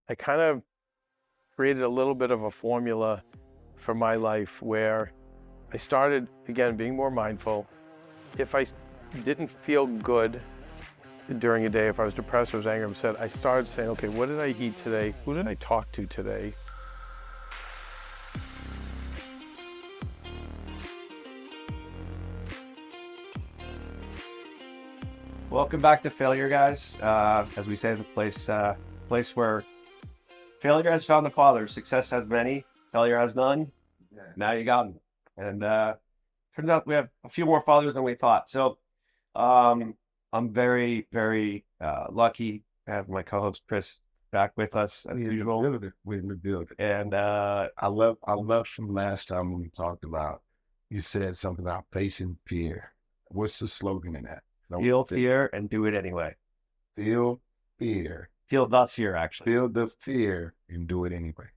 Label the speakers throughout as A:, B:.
A: I kind of created a little bit of a formula for my life where I started, again, being more mindful. If I didn't feel good during a day, if I was depressed or was angry or upset, I started saying, okay, what did I eat today? Who did I talk to today?
B: Welcome back to Failure, guys. As we say, the place where failure has found the father, success has many, failure has none. Yeah. Now you got them. And turns out we have a few more fathers than we thought. So I'm very, very lucky to have my co-host Chris back with us as usual.
C: We build it.
B: And
C: I love from last time we talked about, you said something about facing fear. What's the slogan in that?
B: feel fear and do it anyway.
C: Feel fear.
B: Feel the fear, actually.
C: Feel the fear and do it anyway.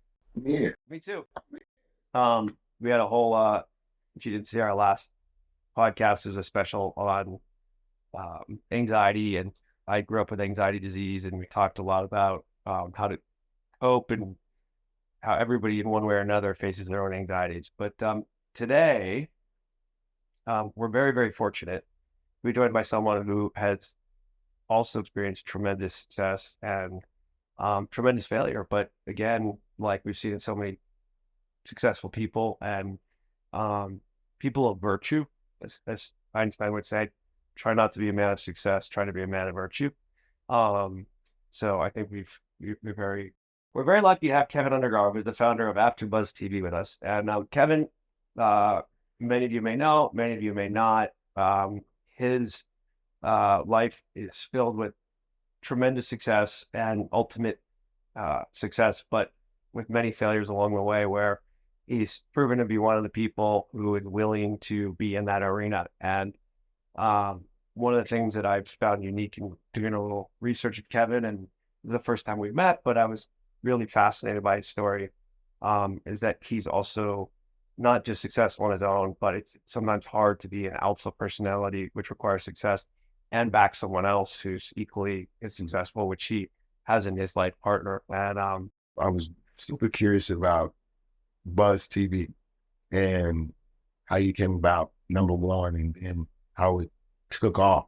C: Yeah.
B: Me too. We had a whole you didn't see our last podcast. There's a special on anxiety, and I grew up with anxiety disease, and we talked a lot about how to cope and how everybody in one way or another faces their own anxieties. But today, we're very, very fortunate. We're joined by someone who has also experienced tremendous success and tremendous failure. But again, like we've seen in so many successful people and people of virtue, as Einstein would say, try not to be a man of success, try to be a man of virtue. So I think we're very lucky to have Keven Undergaro, who's the founder of AfterBuzz TV, with us. And Keven, many of you may know, many of you may not. His life is filled with tremendous success and ultimate success, but with many failures along the way, where he's proven to be one of the people who is willing to be in that arena. And one of the things that I've found unique in doing a little research of Keven, and the first time we met, but I was really fascinated by his story, is that he's also not just successful on his own, but it's sometimes hard to be an alpha personality, which requires success, and back someone else who's equally as successful, which he has in his life partner. And
C: I was super curious about Buzz TV and how you came about, number one, and how it took off,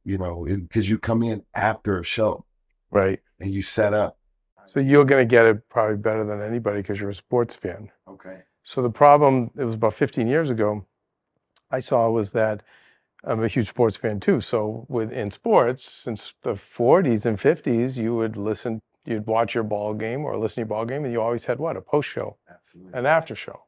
C: because you come in after a show.
A: Right.
C: And you set up.
A: So you're going to get it probably better than anybody because you're a sports fan.
C: Okay.
A: So the problem, it was about 15 years ago, I saw was that I'm a huge sports fan too. So in sports, since the 40s and 50s, you'd watch your ball game or listen to your ball game, and you always had what? A post show, an after show.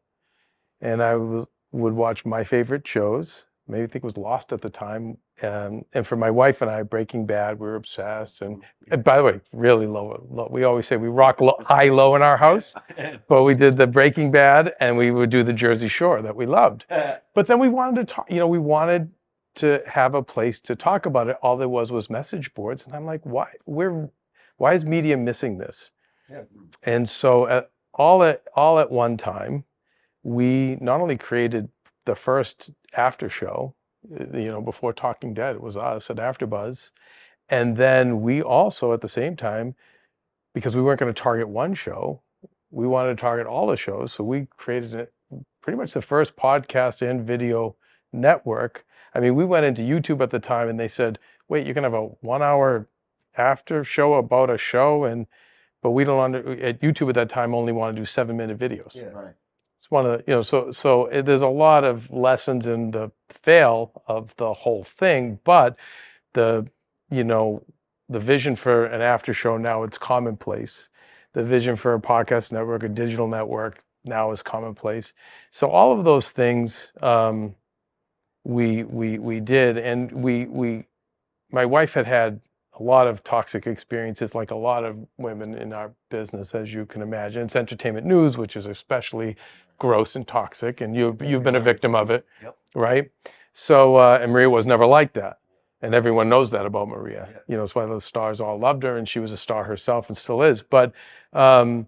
A: And I would watch my favorite shows. Maybe I think it was Lost at the time. And for my wife and I, Breaking Bad, we were obsessed. And by the way, really low. We always say we rock high, low in our house. But we did the Breaking Bad, and we would do the Jersey Shore that we loved. But then we wanted to talk, we wanted to have a place to talk about it. All there was message boards. And I'm like, why is media missing this? Yeah. And so all at one time, we not only created the first after show, before Talking Dead, it was us at AfterBuzz. And then we also, at the same time, because we weren't going to target one show, we wanted to target all the shows. So we created pretty much the first podcast and video network. I mean, we went into YouTube at the time and they said, wait, you can have a 1 hour after show about a show, but we don't at YouTube at that time only want to do 7-minute videos.
C: Yeah, right.
A: It's one of the, so there's a lot of lessons in the fail of the whole thing, but the vision for an after show now, it's commonplace. The vision for a podcast network, a digital network, now is commonplace. So all of those things we did, and my wife had a lot of toxic experiences, like a lot of women in our business, as you can imagine. It's entertainment news, which is especially gross and toxic, and you've been a victim of it.
B: Yep.
A: Right? So and Maria was never like that. And everyone knows that about Maria. Yeah. It's why those stars all loved her, and she was a star herself and still is. But we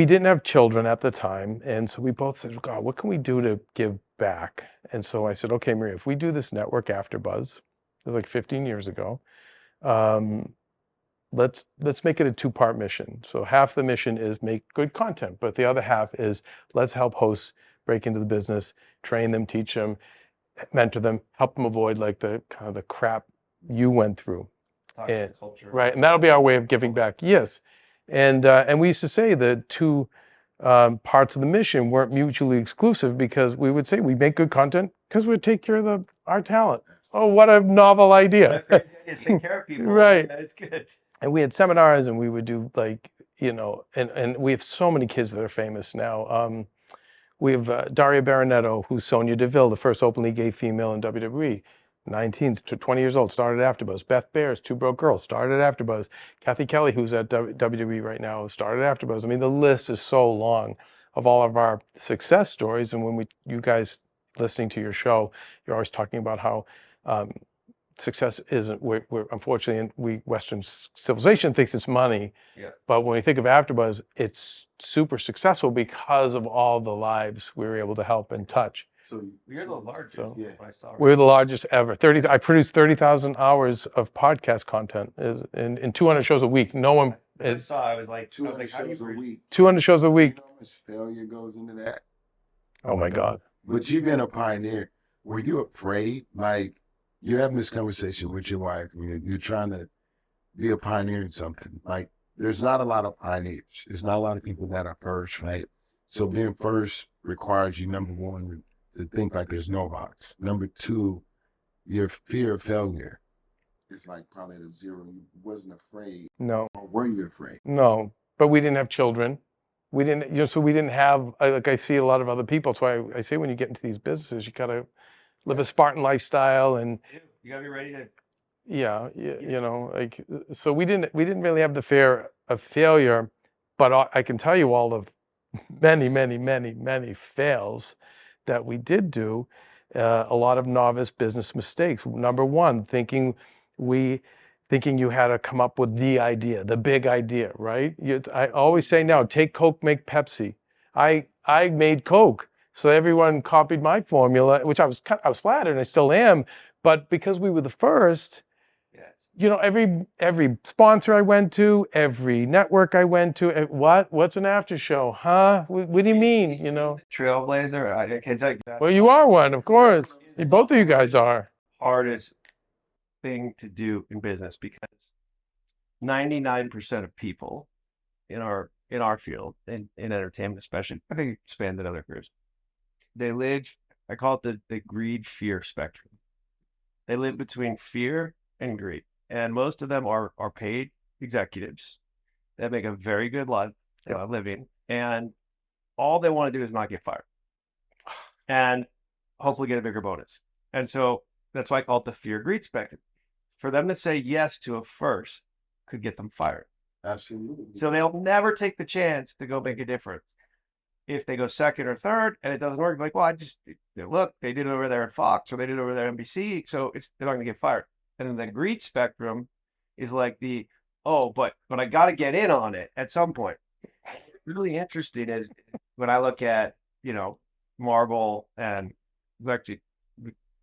A: didn't have children at the time, and so we both said, God, what can we do to give back? And so I said, okay, Maria, if we do this network AfterBuzz, it was like 15 years ago, let's make it a two-part mission. So half the mission is make good content, but the other half is let's help hosts break into the business, train them, teach them, mentor them, help them avoid like the kind of the crap you went through. And,
B: Culture.
A: right, and that'll be our way of giving back. Yes, and we used to say the two parts of the mission weren't mutually exclusive, because we would say we make good content because we take care of our talent. Oh, what a novel idea!
B: Take care of people,
A: right?
B: It's good.
A: And we had seminars, and we would do like, and we have so many kids that are famous now. We have Daria Baronetto, who's Sonia Deville, the first openly gay female in WWE. 19 to 20 years old, started at AfterBuzz. Beth Bears, Two Broke Girls, started at AfterBuzz. Kathy Kelly, who's at WWE right now, started at AfterBuzz. I mean, the list is so long of all of our success stories. And when you guys listening to your show, you're always talking about how success isn't. We're unfortunately, Western civilization thinks it's money.
B: Yeah.
A: But when we think of AfterBuzz, it's super successful because of all the lives we were able to help and touch.
C: So
B: We're the largest.
A: So,
B: I saw it.
A: We're the largest ever. I produced 30,000 hours of podcast content in 200 shows a week. No one
B: I
A: is
B: saw. I was like,
C: 200 shows a week.
A: 200 shows a week.
C: You know how much failure goes into that?
A: Oh my God.
C: But you've been a pioneer. Were you afraid? Like, you're having this conversation with your wife, and you're trying to be a pioneer in something. Like, there's not a lot of pioneers. There's not a lot of people that are first, right? So being first requires you, number one, to think like there's no box. Number two, your fear of failure is like probably at a zero. You wasn't afraid.
A: No.
C: Or were you afraid?
A: No. But we didn't have children. We didn't, so we didn't have, like I see a lot of other people. That's why I say when you get into these businesses, you gotta live a Spartan lifestyle, and
B: You gotta be ready to.
A: yeah, like, so we didn't really have the fear of failure, but I can tell you all of many fails that we did do. A lot of novice business mistakes. Number one, thinking you had to come up with the idea, the big idea, right? I always say now, take Coke, make Pepsi. I made Coke, so everyone copied my formula, which I was flattered, and I still am. But because we were the first, every sponsor I went to, every network I went to, what's an after show, huh? What do you mean,
B: Trailblazer. I can tell you that.
A: Well, you are one, of course. Both of you guys are.
B: Hardest thing to do in business, because 99% of people in our field, in entertainment especially, I think expanded other careers, they live, I call it the greed fear spectrum. They live between fear and greed. And most of them are paid executives that make a very good living, and all they want to do is not get fired and hopefully get a bigger bonus. And so that's why I call it the fear greed spectrum. For them to say yes to a first could get them fired.
C: Absolutely.
B: So they'll never take the chance to go make a difference. If they go second or third and it doesn't work, like, well, look, they did it over there at Fox, or they did it over there at NBC, so they're not going to get fired. And then the greed spectrum is like but I got to get in on it at some point. Really interesting is when I look at, Marvel, and we talked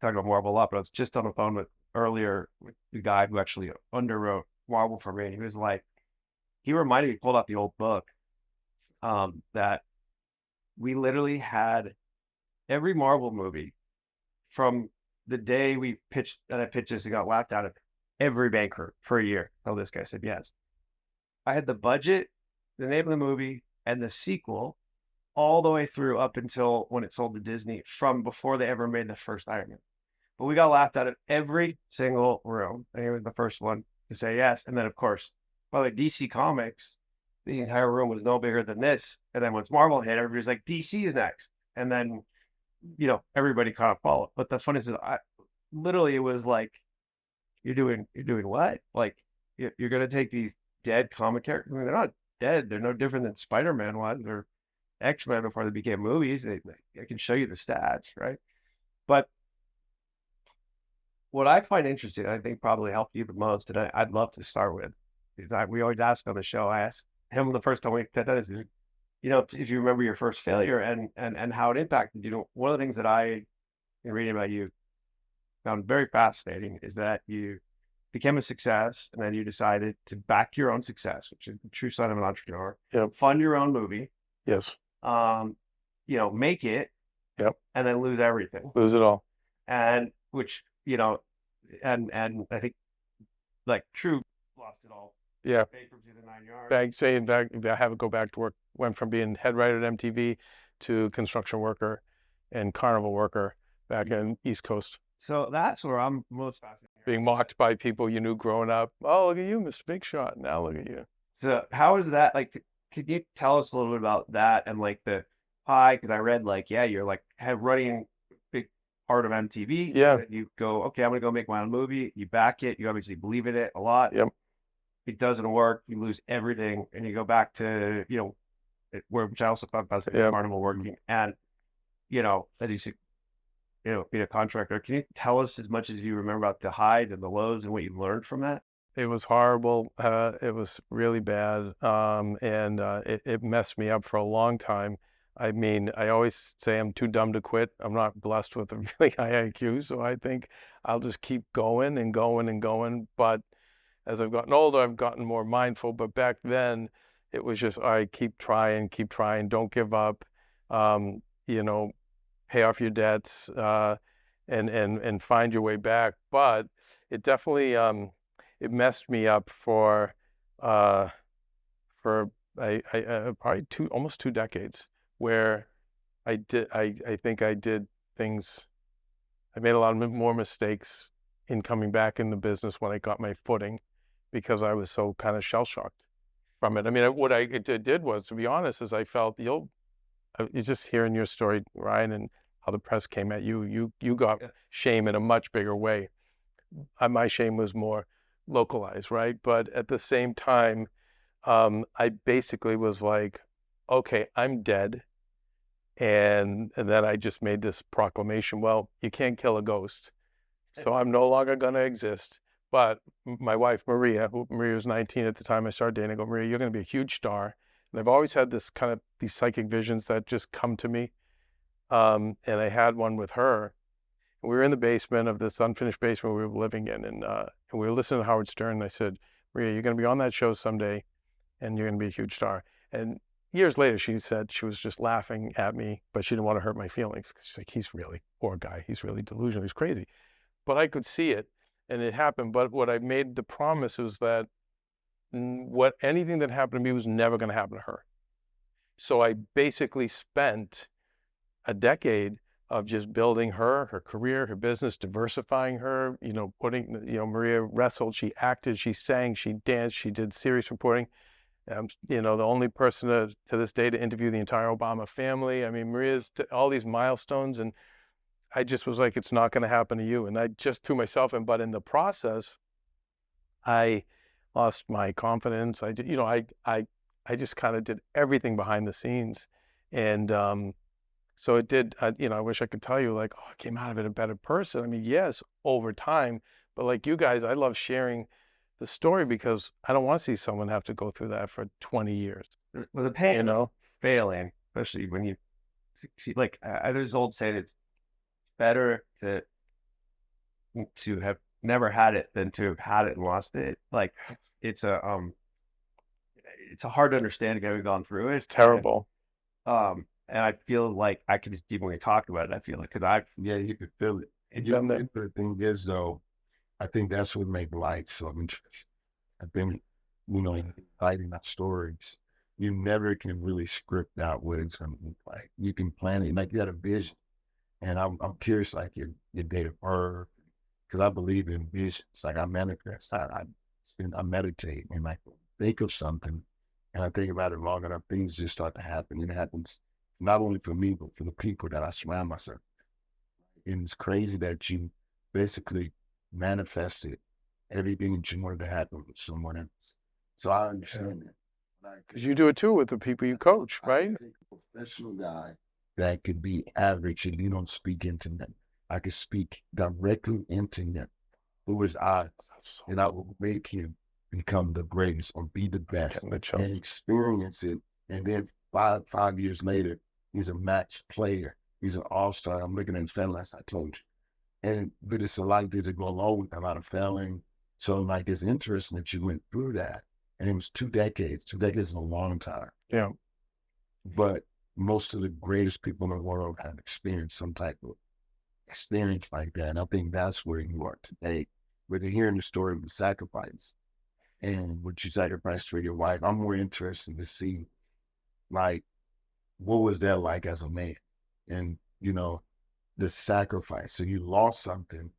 B: about Marvel a lot, but I was just on the phone earlier with the guy who actually underwrote Marvel for me. And he was like, he reminded me, pulled out the old book, that we literally had every Marvel movie from the day I pitched this and got laughed out of every banker for a year. Oh, this guy said yes. I had the budget, the name of the movie, and the sequel all the way through up until when it sold to Disney, from before they ever made the first Iron Man. But we got laughed out of every single room. And he was the first one to say yes. And then, of course, by the way, DC Comics, the entire room was no bigger than this. And then once Marvel hit, everybody's like, DC is next. And then, everybody kind of followed. But the funny thing is, literally, it was like, you're doing what? Like, you're going to take these dead comic characters. I mean, they're not dead. They're no different than Spider-Man was, or X-Men before they became movies. I can show you the stats, right? But what I find interesting, I think probably helped you the most, and I'd love to start with, is we always ask on the show, I asked him the first time we did that, is, if you remember your first failure and how it impacted you. One of the things that I, in reading about you, found very fascinating is that you became a success, and then you decided to back your own success, which is the true sign of an entrepreneur.
A: Yep.
B: Fund your own movie,
A: Yes.
B: Make it,
A: Yep.
B: and then lose everything.
A: Lose it all.
B: And which, and I think like True lost it all.
A: Yeah.
B: Bankruptcy the 9 yards.
A: I have it go back to work. Went from being head writer at MTV to construction worker and carnival worker back in East Coast.
B: So that's where I'm most fascinated.
A: Being mocked by people you knew growing up. Oh, look at you, Mr. Big Shot. Now look at you.
B: So how is that like? Could you tell us a little bit about that and like the pie? Because I read like, yeah, you're like running a big part of MTV.
A: Yeah.
B: And you go, okay, I'm gonna go make my own movie. You back it. You obviously believe in it a lot.
A: Yep.
B: It doesn't work. You lose everything, and you go back to which I also thought about carnival working, and as you said, being a contractor. Can you tell us as much as you remember about the highs and the lows and what you learned from that?
A: It was horrible. It was really bad. It messed me up for a long time. I mean, I always say I'm too dumb to quit. I'm not blessed with a really high IQ, so I think I'll just keep going and going and going. But as I've gotten older, I've gotten more mindful. But back then, it was just, all right, keep trying, don't give up. Pay off your debts, and find your way back. But it definitely it messed me up for probably almost 2 decades, where I think I did things. I made a lot more mistakes in coming back in the business when I got my footing, because I was so kind of shell shocked from it. I mean, what I did was, to be honest, is I felt you're just hearing your story, Ryan, and how the press came at you. You got shame in a much bigger way. My shame was more localized, right? But at the same time, I basically was like, okay, I'm dead. And then I just made this proclamation, well, you can't kill a ghost. So I'm no longer going to exist. But my wife, Maria was 19 at the time I started dating, I go, Maria, you're going to be a huge star. And I've always had these psychic visions that just come to me. And I had one with her. We were in the basement of this unfinished basement we were living in, and we were listening to Howard Stern. And I said, Maria, you're going to be on that show someday, and you're going to be a huge star. And years later, she said she was just laughing at me, but she didn't want to hurt my feelings. She's like, he's really, poor guy, he's really delusional, he's crazy. But I could see it, and it happened. But what I made the promise was that anything that happened to me was never going to happen to her. So I basically spent a decade of just building her career, her business, diversifying her, Maria wrestled, she acted, she sang, she danced, she did series reporting. The only person to this day to interview the entire Obama family. I mean, Maria's all these milestones, and I just was like, it's not going to happen to you. And I just threw myself in, but in the process, I lost my confidence. I did, I just kind of did everything behind the scenes. And so it did, I wish I could tell you like, oh, I came out of it a better person. I mean, yes, over time, but like you guys, I love sharing the story because I don't want to see someone have to go through that for 20 years.
B: Well, the pain, failing, especially when you see, like, there's old saying, it's better to have never had it than to have had it and lost it. Like, it's a hard to understand having gone through it.
A: It's terrible.
B: And I feel like I could just, even when you talk about it, I feel like,
C: you could feel it. And the thing is, though, I think that's what makes life so interesting. I think, writing our stories, you never can really script out what it's going to look like. You can plan it, like you had a vision. And I'm curious, like your date of birth, because I believe in visions. Like I manifest, I meditate and like think of something, and I think about it long enough, things just start to happen. And it happens not only for me, but for the people that I surround myself. And it's crazy that you basically manifested everything that you wanted to happen with someone else. So I understand that.
A: Because you do it too with the people you coach, right?
C: I think a professional guy that could be average and you don't speak into them. I could speak directly into him through his eyes, and I will make him become the greatest or be the best and experience it. And then five years later, he's a match player. He's an all-star. I'm looking at his family, as I told you. But it's a lot of things that go along with a lot of failing, So like, it's interesting that you went through that. And it was 2 decades. 2 decades is a long time.
A: Yeah.
C: But most of the greatest people in the world have experienced some type of experience like that. And I think that's where you are today. But hearing the story of the sacrifice and what you sacrificed for your wife, I'm more interested to see, like, what was that like as a man? And, the sacrifice. So you lost something,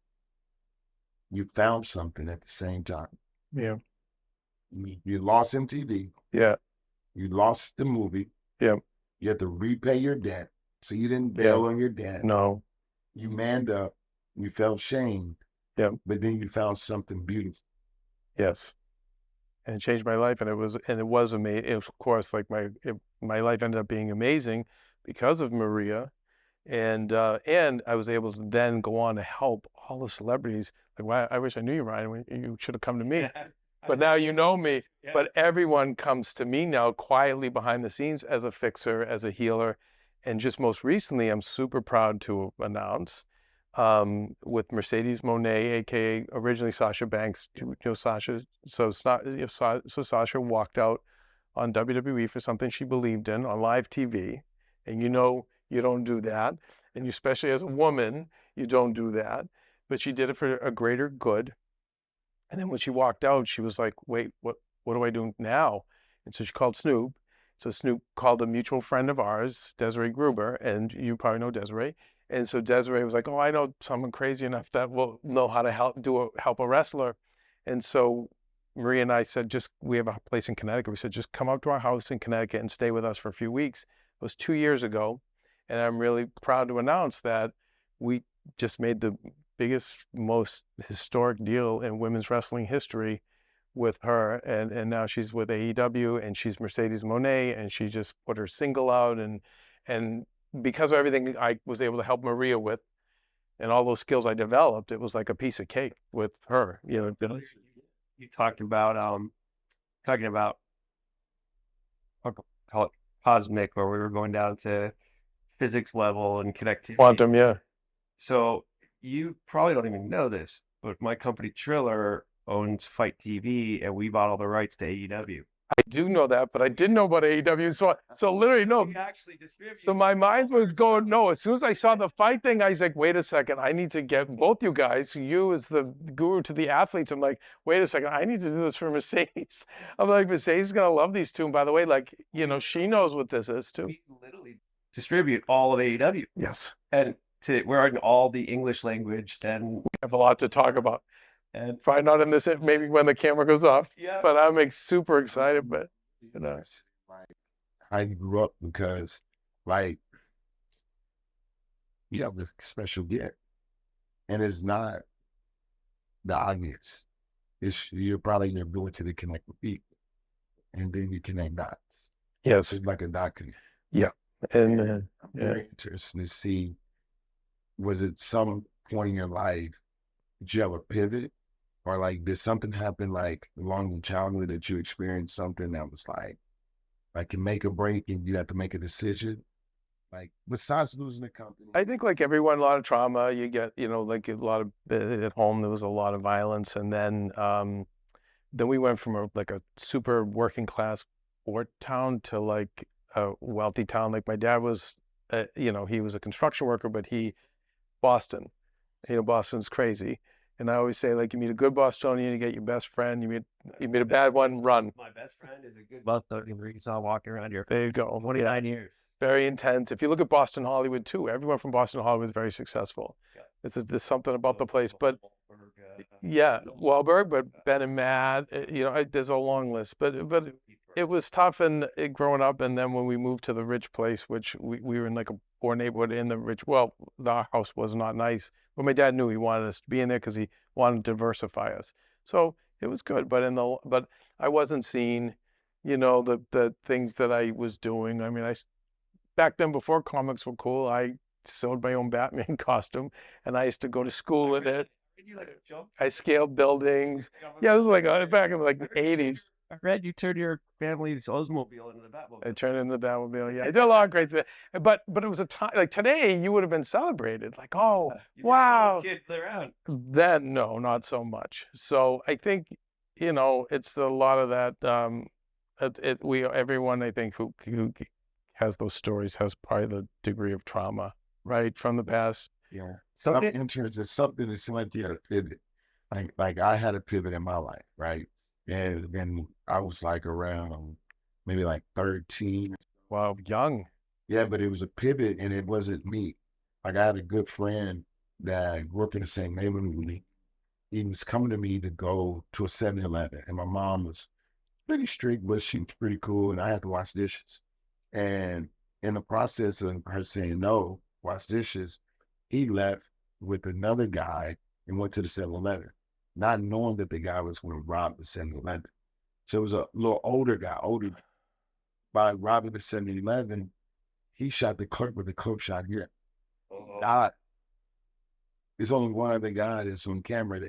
C: you found something at the same time.
A: Yeah.
C: You lost MTV,
A: Yeah.
C: you lost the movie,
A: Yeah.
C: you had to repay your debt. So you didn't bail on your debt.
A: No.
C: You manned up, you felt shamed,
A: Yeah.
C: but then you found something beautiful.
A: Yes. And it changed my life, and it was amazing. Of course, like my life ended up being amazing because of Maria, and I was able to then go on to help all the celebrities. Like, wow, I wish I knew you, Ryan. You should have come to me. But now you know me.
B: Yeah.
A: But everyone comes to me now quietly behind the scenes as a fixer, as a healer. And just most recently, I'm super proud to announce with Mercedes Monet, aka originally Sasha Banks. Sasha. So Sasha walked out on WWE for something she believed in on live TV, and you don't do that, and especially as a woman, you don't do that. But she did it for a greater good. And then when she walked out, she was like, wait, what do I do now? And so she called Snoop. So Snoop called a mutual friend of ours, Desiree Gruber, and you probably know Desiree. And so Desiree was like, oh, I know someone crazy enough that will know how to help a wrestler. And so Maria and I said, we have a place in Connecticut. We said, just come up to our house in Connecticut and stay with us for a few weeks. It was 2 years ago. And I'm really proud to announce that we just made the biggest, most historic deal in women's wrestling history with her. And now she's with AEW, and she's Mercedes Monet, and she just put her single out. And because of everything I was able to help Maria with and all those skills I developed, it was like a piece of cake with her.
B: You talked about I'll call it cosmic, where we were going down to physics level and connectivity.
A: Quantum, yeah.
B: So you probably don't even know this, but my company Triller owns Fight TV, and we bought all the rights to AEW.
A: I do know that, but I didn't know about AEW. So literally, no.
B: We actually distribute.
A: So my mind was going, no. As soon as I saw the fight thing, I was like, wait a second. I need to get both you guys, you as the guru to the athletes. I'm like, wait a second. I need to do this for Mercedes. I'm like, Mercedes is going to love these two. And by the way, like, she knows what this is too.
B: We literally distribute all of AEW.
A: Yes.
B: And we're in all the English language, and
A: we have a lot to talk about. And probably not in this, maybe when the camera goes off.
B: Yeah.
A: But I'm super excited. But
C: like, I grew up because, like, you have a special gift, and it's not the obvious. You're probably your ability to connect with people, and then you connect dots.
A: Yes,
C: it's like a dot connect.
A: Yeah, and I'm
C: very interested to see. Was it some point in your life did you have a pivot, or like did something happen like along in childhood that you experienced something that was like can make a break and you have to make a decision? Like besides losing the company,
A: I think like everyone, a lot of trauma. You get, like a lot of at home there was a lot of violence, and then we went from a super working class port town to like a wealthy town. Like my dad was, he was a construction worker, but Boston. Boston's crazy. And I always say, like, you meet a good Bostonian, you get your best friend. You meet a bad one, run.
B: My best friend is a good Bostonian. You saw walking around here.
A: There you go.
B: 29 years.
A: Very intense. If you look at Boston, Hollywood too, everyone from Boston, Hollywood is very successful. Yeah. There's something about the place. But yeah, Wahlberg, but Ben and Matt, there's a long list. But it was tough growing up. And then when we moved to the rich place, which we were in like a poor neighborhood in the rich, our house was not nice. But my dad knew he wanted us to be in there because he wanted to diversify us. So it was good. But I wasn't seeing, the things that I was doing. I mean, back then before comics were cool, I sewed my own Batman costume, and I used to go to school in it. I scaled buildings. Yeah, it was like back in like the 80s.
B: I read you turned your family's Oldsmobile into the
A: I
B: Batmobile.
A: turned into the Batmobile. Yeah, I did a lot of great things. But it was a time like today. You would have been celebrated. Like, oh
B: You
A: wow.
B: kid around.
A: Then no, not so much. So I think it's a lot of that. Everyone I think who has those stories has probably the degree of trauma, right, from the past.
C: Yeah. Some interns is something that's like you had a pivot. Like I had a pivot in my life, right? And then I was like around maybe like 13.
A: Wow, young.
C: Yeah, but it was a pivot and it wasn't me. Like I had a good friend that grew up in the same neighborhood with me. He was coming to me to go to a 7-Eleven, and my mom was pretty strict, but she was pretty cool, and I had to wash dishes. And in the process of her saying no, wash dishes, he left with another guy and went to the 7-Eleven, not knowing that the guy was going to rob the 7-Eleven. So it was a little older guy, older. By robbing the 7-Eleven, he shot the clerk with a clerk shot here. Died. There's only one other guy that's on camera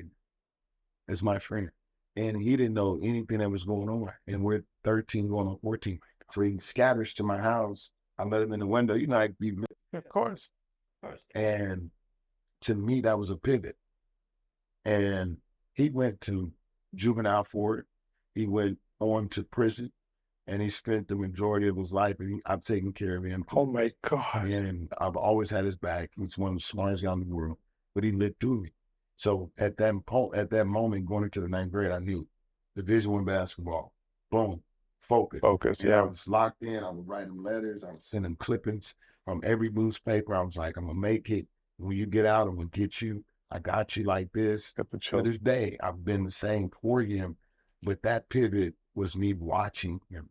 C: that's my friend. And he didn't know anything that was going on. And we're 13 going on 14. So he scatters to my house. I let him in the window.
A: Of course.
C: And to me, that was a pivot. And he went to juvenile for it. He went on to prison, and he spent the majority of his life, and I've taken care of him.
A: Oh my God.
C: And I've always had his back. He's one of the smartest guys in the world, but he lived through me. So at that moment, going into the 9th grade, I knew Division I basketball, boom, focus.
A: Focus,
C: And
A: yeah.
C: I was locked in. I was writing letters. I was sending clippings from every newspaper. I was like, I'm gonna make it. When you get out, I'm gonna get you. I got you like this.
A: Got the
C: To
A: chill.
C: this day, I've been the same for him, but that pivot was me watching him.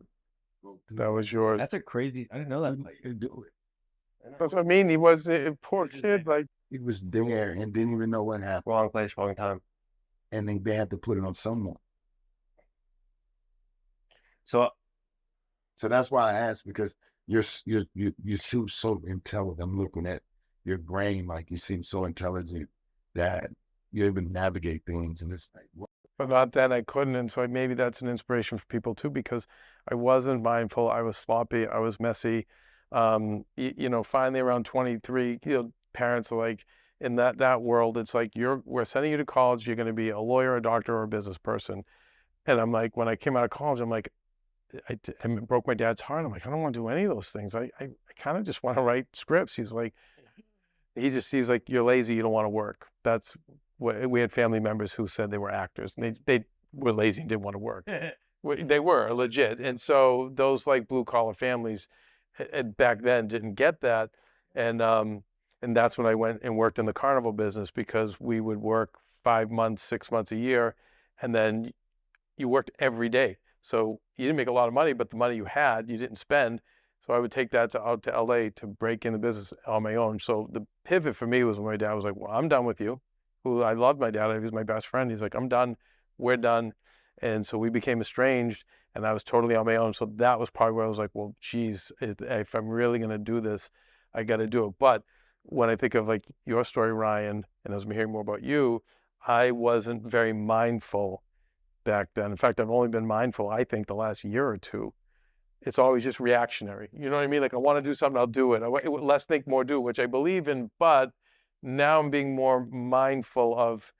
A: That was yours.
B: That's a crazy. I didn't know that.
C: He could do it.
A: That's what I mean. He was a poor kid. Like,
C: He was there and didn't even know what happened.
B: Wrong place, wrong time.
C: And then they had to put it on someone.
B: So
C: that's why I asked, because you seem so intelligent. I'm looking at your brain, like you seem so intelligent that you even navigate things, and it's like, what?
A: but not then I couldn't. And so maybe that's an inspiration for people too, because I wasn't mindful. I was sloppy. I was messy. Finally around 23, parents are like, in that world, it's like, we're sending you to college. You're going to be a lawyer, a doctor, or a business person. And I'm like, when I came out of college, I'm like, I broke my dad's heart. I'm like, I don't want to do any of those things. I kind of just want to write scripts. He's like, he's like, you're lazy. You don't want to work. That's what we had family members who said they were actors, and they were lazy and didn't want to work. They were legit. And so those like blue collar families back then didn't get that. And that's when I went and worked in the carnival business, because we would work 5 months, 6 months a year, and then you worked every day. So you didn't make a lot of money, but the money you had, you didn't spend. So I would take that out to LA to break in the business on my own. So the pivot for me was when my dad was like, well, I'm done with you. Who I loved my dad. He was my best friend. He's like, I'm done. We're done. And so we became estranged, and I was totally on my own. So that was probably where I was like, well, geez, if I'm really going to do this, I got to do it. But when I think of like your story, Ryan, and as I'm hearing more about you, I wasn't very mindful back then. In fact, I've only been mindful, I think, the last year or two. It's always just reactionary. You know what I mean? Like, I want to do something, I'll do it. Less think, more do, which I believe in. But now I'm being more mindful of,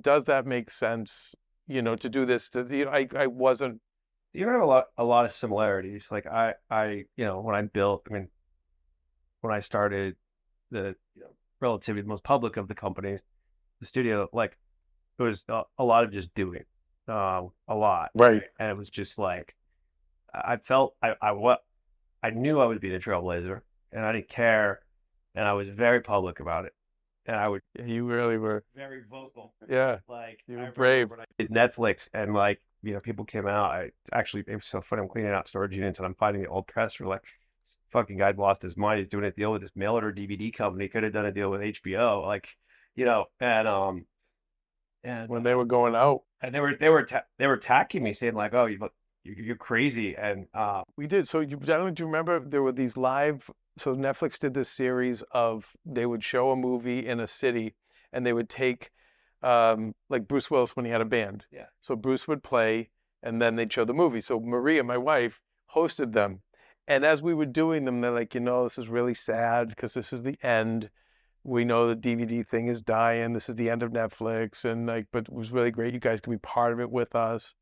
A: does that make sense? To do this. I wasn't.
B: you don't have a lot of similarities. Like I when I built, when I started the relatively the most public of the companies, the studio, like it was a lot of just doing, a lot,
A: Right.
B: And it was just like I felt I knew I would be the trailblazer, and I didn't care, and I was very public about it, and I would
A: You really were.
B: very vocal.
A: Yeah.
B: Like
A: You
B: I
A: were
B: remember
A: brave.
B: when I did Netflix, and like people came out. It was so funny. I'm cleaning out storage units, and I'm finding the old press for like, this fucking guy'd lost his mind. He's doing a deal with this mail order DVD company. Could have done a deal with HBO, like and
A: When they were going out.
B: and they were attacking me, saying like, oh, you're crazy, and
A: We did. So do you remember there were these live, so Netflix did this series of, they would show a movie in a city, and they would take, like Bruce Willis when he had a band.
B: Yeah.
A: So Bruce would play, and then they'd show the movie. So Maria, my wife, hosted them. And as we were doing them, they're like, this is really sad because this is the end. We know the DVD thing is dying. This is the end of Netflix. And like, but it was really great. You guys can be part of it with us.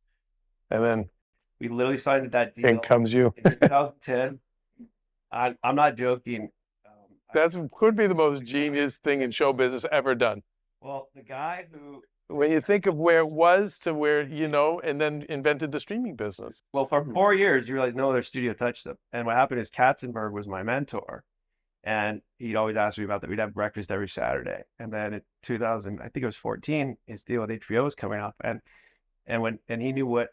A: And then
B: We literally signed that
A: in
B: deal
A: comes you.
B: in 2010. I'm not joking.
A: That could be the most genius thing in show business ever done.
B: Well, the guy who,
A: When you think of where it was to where, and then invented the streaming business.
B: well, for 4 years, you realize no other studio touched them. And what happened is Katzenberg was my mentor. And he'd always ask me about that. We'd have breakfast every Saturday. And then in 2000, I think it was 14, his deal with HBO was coming up. And he knew what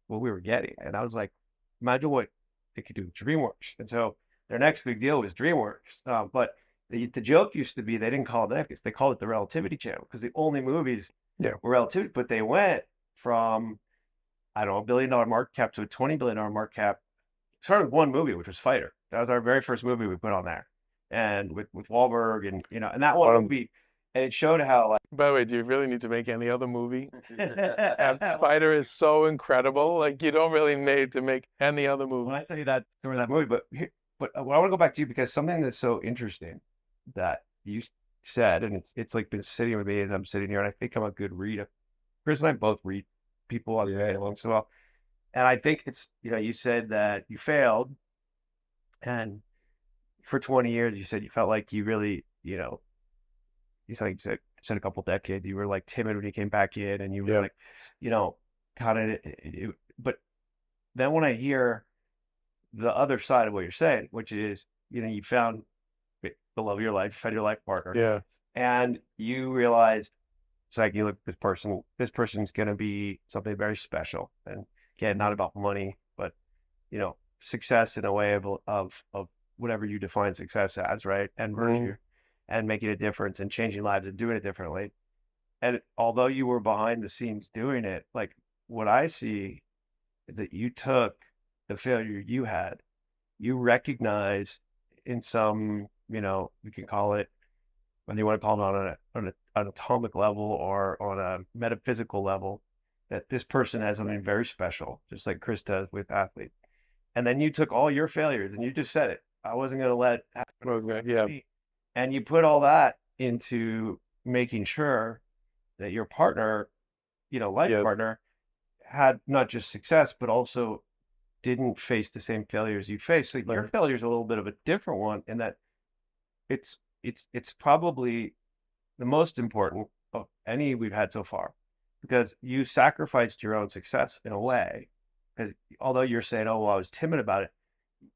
B: we were getting. And I was like, imagine what they could do with DreamWorks. And so their next big deal was DreamWorks. But the joke used to be they didn't call it Netflix. They called it the Relativity Channel because the only movies were relativity. But they went from, I don't know, $1 billion market cap to a $20 billion market cap. Started with one movie, which was Fighter. That was our very first movie we put on there. And with Wahlberg and that one movie, and it showed how, like,
A: by the way, do you really need to make any other movie? Fighter is so incredible. Like, you don't really need to make any other movie.
B: When I tell you that story of that movie, but I want to go back to you because something that's so interesting that you said, and it's like been sitting with me, and I'm sitting here, and I think I'm a good reader. Chris and I both read people on the internet once in a while, and I think it's, you said that you failed, and for 20 years, you said you felt like you really, you said a couple decades, you were like timid when you came back in, and you were like, kind of, but then when I hear the other side of what you're saying, which is, you found the love of your life, you found your life partner.
A: Yeah.
B: And you realized, it's like, you look, this person's going to be something very special. And again, not about money, but, success in a way of whatever you define success as, right? And virtue, and making a difference and changing lives and doing it differently. And although you were behind the scenes doing it, like, what I see is that you took the failure you had, you recognized in some, we can call it, whether you want to call it on an atomic level or on a metaphysical level, that this person has something very special, just like Chris does with athletes. And then you took all your failures and you just said it. I wasn't going to let happen. And you put all that into making sure that your partner, life partner, had not just success, but also didn't face the same failures you faced. So your failure is a little bit of a different one in that it's probably the most important of any we've had so far, because you sacrificed your own success in a way. Because although you're saying, oh, well, I was timid about it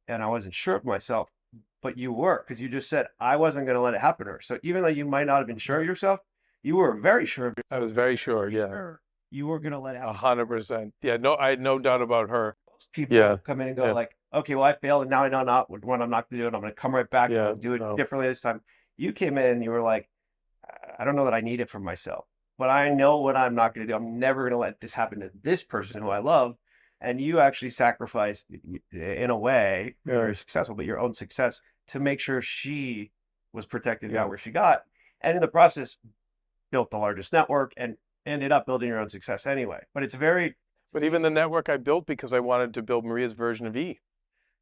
B: and I wasn't sure of myself, but you were, because you just said, I wasn't going to let it happen to her. So even though you might not have been sure of yourself, you were very sure of yourself.
A: I was very sure,
B: You were going to let it happen.
A: 100%. Yeah, no, I had no doubt about her.
B: Most people come in and go like, okay, well, I failed, and now I know not what I'm not going to do, and I'm going to come right back and do it differently this time. You came in and you were like, I don't know that I need it for myself, but I know what I'm not going to do. I'm never going to let this happen to this person who I love. And you actually sacrificed, in a way, very successful, but your own success to make sure she was protected, got where she got. And in the process, built the largest network and ended up building your own success anyway. But it's
A: But even the network I built because I wanted to build Maria's version of E.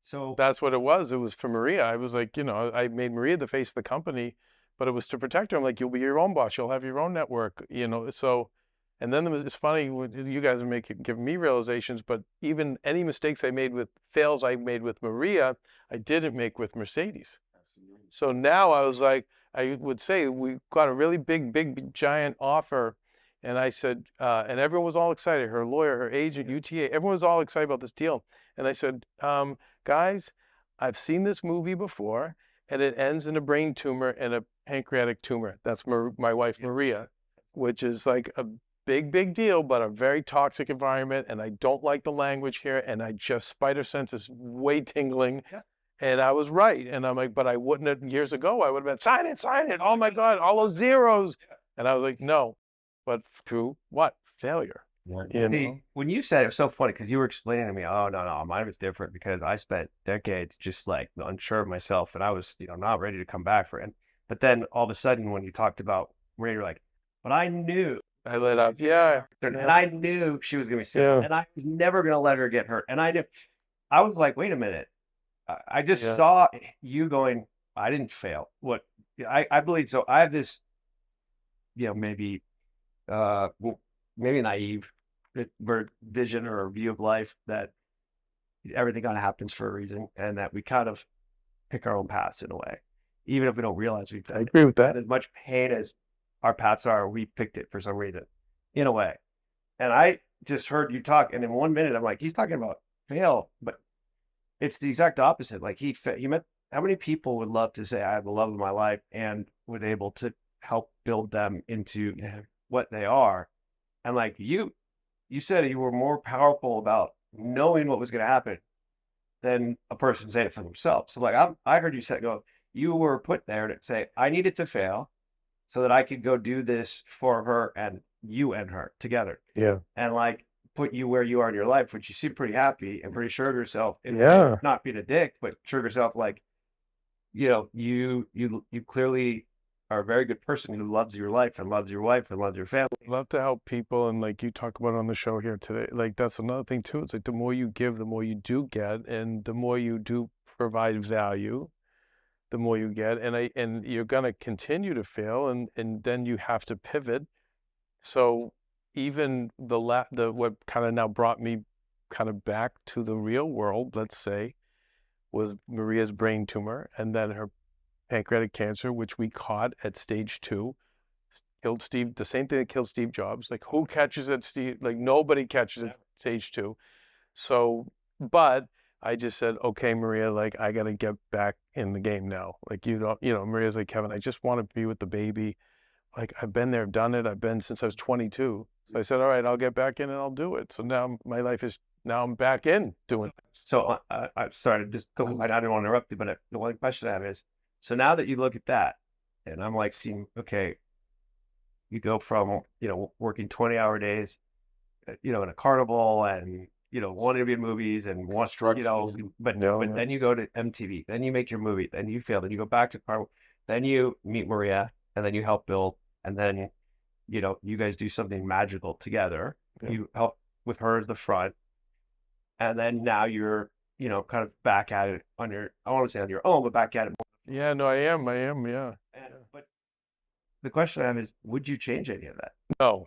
A: So that's what it was. It was for Maria. I was like, I made Maria the face of the company, but it was to protect her. I'm like, you'll be your own boss. You'll have your own network, so. And then it's funny, you guys are giving me realizations, but even any mistakes fails I made with Maria, I didn't make with Mercedes. Absolutely. So now I was like, I would say we got a really big, giant offer. And I said, and everyone was all excited, her lawyer, her agent, UTA, everyone was all excited about this deal. And I said, guys, I've seen this movie before, and it ends in a brain tumor and a pancreatic tumor. That's my wife, Maria, which is like a big deal, but a very toxic environment. And I don't like the language here. And spider sense is way tingling. Yeah. And I was right. And I'm like, but I wouldn't have, years ago, I would have been, sign it. Oh my God, all those zeros. And I was like, no, but through what? Failure.
B: See, when you said it was so funny because you were explaining to me, oh, no, mine was different because I spent decades just like unsure of myself and I was, not ready to come back for it. But then all of a sudden when you talked about where you're like, but I knew
A: I lit up. Yeah.
B: And I knew she was going to be sick, and I was never going to let her get hurt. And I was like, wait a minute. I just saw you going, I didn't fail. What I believe. So I have this, maybe naive vision or view of life that everything kind of happens for a reason, and that we kind of pick our own paths in a way, even if we don't realize we've done it.
A: I agree with that.
B: And as much pain as our paths are, we picked it for some reason, in a way. And I just heard you talk, and in 1 minute, I'm like, he's talking about fail, but it's the exact opposite. Like he met, how many people would love to say, I have the love of my life, and was able to help build them into what they are. And like you said you were more powerful about knowing what was going to happen than a person saying it for themselves. So like I heard you say, you were put there to say, I needed to fail so that I could go do this for her and you and her together.
A: Yeah.
B: And like put you where you are in your life, which you seem pretty happy and pretty sure of yourself. Not being a dick, but sure of yourself, like, you clearly are a very good person who loves your life and loves your wife and loves your family.
A: Love to help people, and like you talk about on the show here today, like that's another thing too. It's like the more you give, the more you do get, and the more you do provide value, the more you get. And you're gonna continue to fail, and then you have to pivot. So even what kind of now brought me kind of back to the real world, let's say, was Maria's brain tumor, and then her pancreatic cancer, which we caught at stage 2. Killed Steve, the same thing that killed Steve Jobs. Like, who catches it, Steve? Like, nobody catches it stage 2. So, but I just said, okay, Maria, like, I got to get back in the game now. Like, Maria's like, Kevin, I just want to be with the baby. Like, I've been there, done it. I've been since I was 22. So I said, all right, I'll get back in and I'll do it. So now my life is, now I'm back in doing it.
B: So I'm sorry, I didn't want to interrupt you, but the one question I have is, so now that you look at that, and I'm like seeing, okay, you go from, working 20-hour days, in a carnival and, wanting to be in movies and want, but then you go to MTV, then you make your movie, then you fail, then you go back to carnival, then you meet Maria, and then you help build, and then, you guys do something magical together. Yeah. You help with her as the front, and then now you're, kind of back at it I want to say on your own, but back at it more.
A: Yeah, no, I am, yeah.
B: But the question I have is, would you change any of that?
A: No.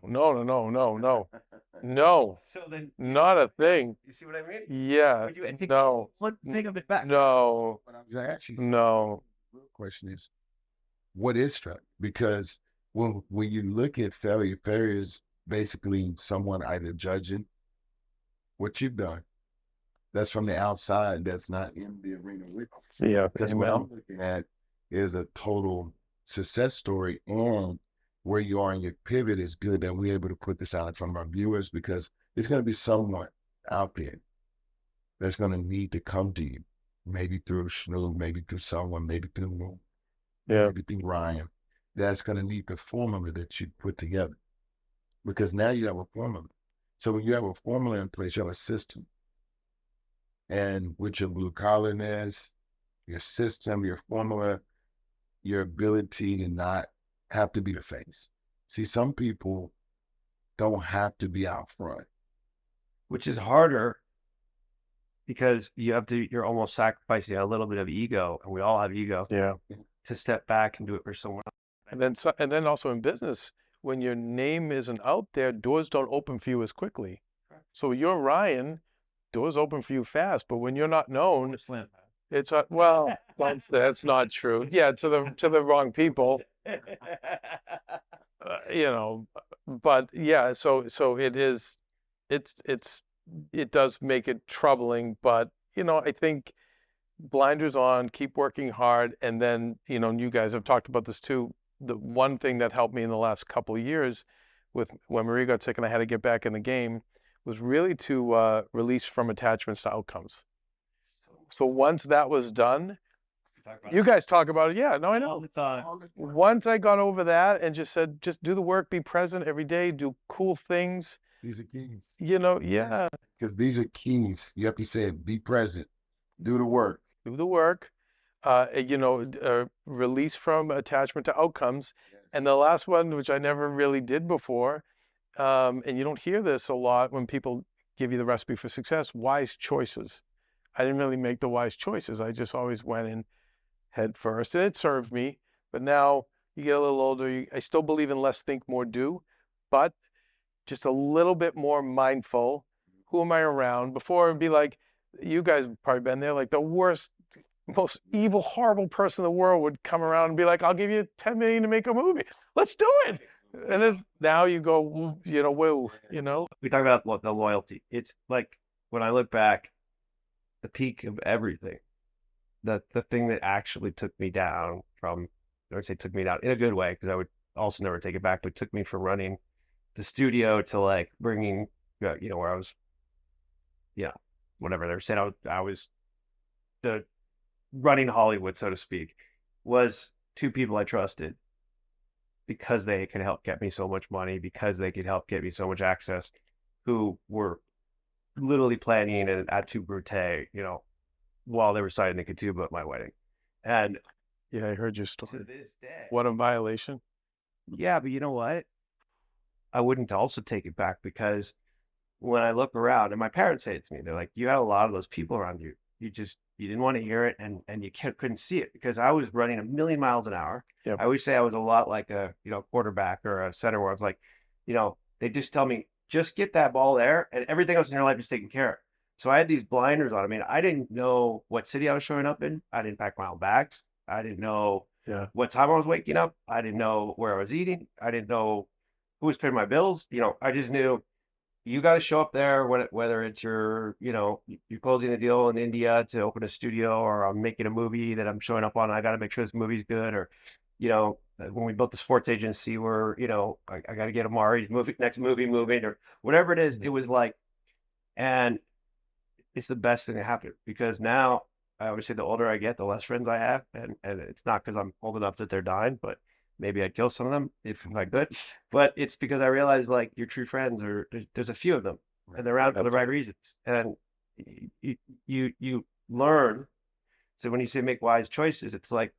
A: No.
B: So then,
A: not a thing.
B: You see what I mean?
A: Yeah.
B: Would you take
A: no.
B: one thing of it back?
A: No.
C: But I was actually,
A: no.
C: The real question is, what is failure? Because when you look at failure is basically someone either judging what you've done. That's from the outside. That's not in the arena with you.
A: Yeah.
C: Because what I'm looking at is a total success story, and where you are in your pivot is good that we're able to put this out in front of our viewers, because there's going to be someone out there that's going to need to come to you, maybe through Snoop, maybe through someone, maybe through Moon, maybe through Ryan, that's going to need the formula that you put together, because now you have a formula. So when you have a formula in place, you have a system. And with your blue collarness, your system, your formula, your ability to not have to be the face. See, some people don't have to be out front.
B: Which is harder because you're almost sacrificing a little bit of ego, and we all have ego.
A: Yeah.
B: To step back and do it for someone else.
A: And then also in business, when your name isn't out there, doors don't open for you as quickly. Correct. So you're Ryan, doors open for you fast, but when you're not known, it's well, that's not true. Yeah, to the wrong people. But yeah, so it does make it troubling, but I think blinders on, keep working hard, and then you guys have talked about this too. The one thing that helped me in the last couple of years when Maria got sick and I had to get back in the game was really to release from attachments to outcomes. So once that was done, you guys talk about it. Yeah, no, I know.
B: All the time.
A: Once I got over that and just said, just do the work, be present every day, do cool things.
C: These are keys.
A: Yeah.
C: Because these are keys. You have to say, be present, do the work.
A: Do the work, release from attachment to outcomes. Yes. And the last one, which I never really did before, and you don't hear this a lot when people give you the recipe for success, wise choices. I didn't really make the wise choices. I just always went in head first, and it served me. But now you get a little older, I still believe in less think, more do, but just a little bit more mindful. Who am I around? Before it'd be like, you guys have probably been there, like the worst, most evil, horrible person in the world would come around and be like, I'll give you 10 million to make a movie. Let's do it. And it's, now you go, woo,
B: We talk about the loyalty. It's like, when I look back, the peak of everything, the thing that actually took me down from, I would say took me down in a good way, because I would also never take it back, but took me from running the studio to like bringing, where I was, whatever they were saying, I was the running Hollywood, so to speak, was two people I trusted, because they could help get me so much money, because they could help get me so much access, who were literally planning an ad tu brute, while they were signing the ketubah at my wedding. And
A: yeah, I heard your
B: to
A: story.
B: this day,
A: What a violation.
B: yeah, but you know what? I wouldn't also take it back, because when I look around, and my parents say it to me, they're like, you had a lot of those people around you. You didn't want to hear it, and you couldn't see it, because I was running a million miles an hour.
A: Yep.
B: I always say I was a lot like a, quarterback or a center, where I was like, they just tell me, just get that ball there, and everything else in your life is taken care of. So I had these blinders on. I mean, I didn't know what city I was showing up in. I didn't pack my own bags. I didn't know what time I was waking up. I didn't know where I was eating. I didn't know who was paying my bills. I just knew you got to show up there, whether it's you're closing a deal in India to open a studio, or I'm making a movie that I'm showing up on. I got to make sure this movie's good. Or, when we built the sports agency, where, I got to get Amari's next movie moving, or whatever it is. It was like, and it's the best thing that happened, because now I always say the older I get, the less friends I have. And it's not because I'm old enough that they're dying, but maybe I'd kill some of them if I could. But it's because I realize, like, your true friends there's a few of them, and they're around for the right reasons. And you learn. So when you say make wise choices, it's like,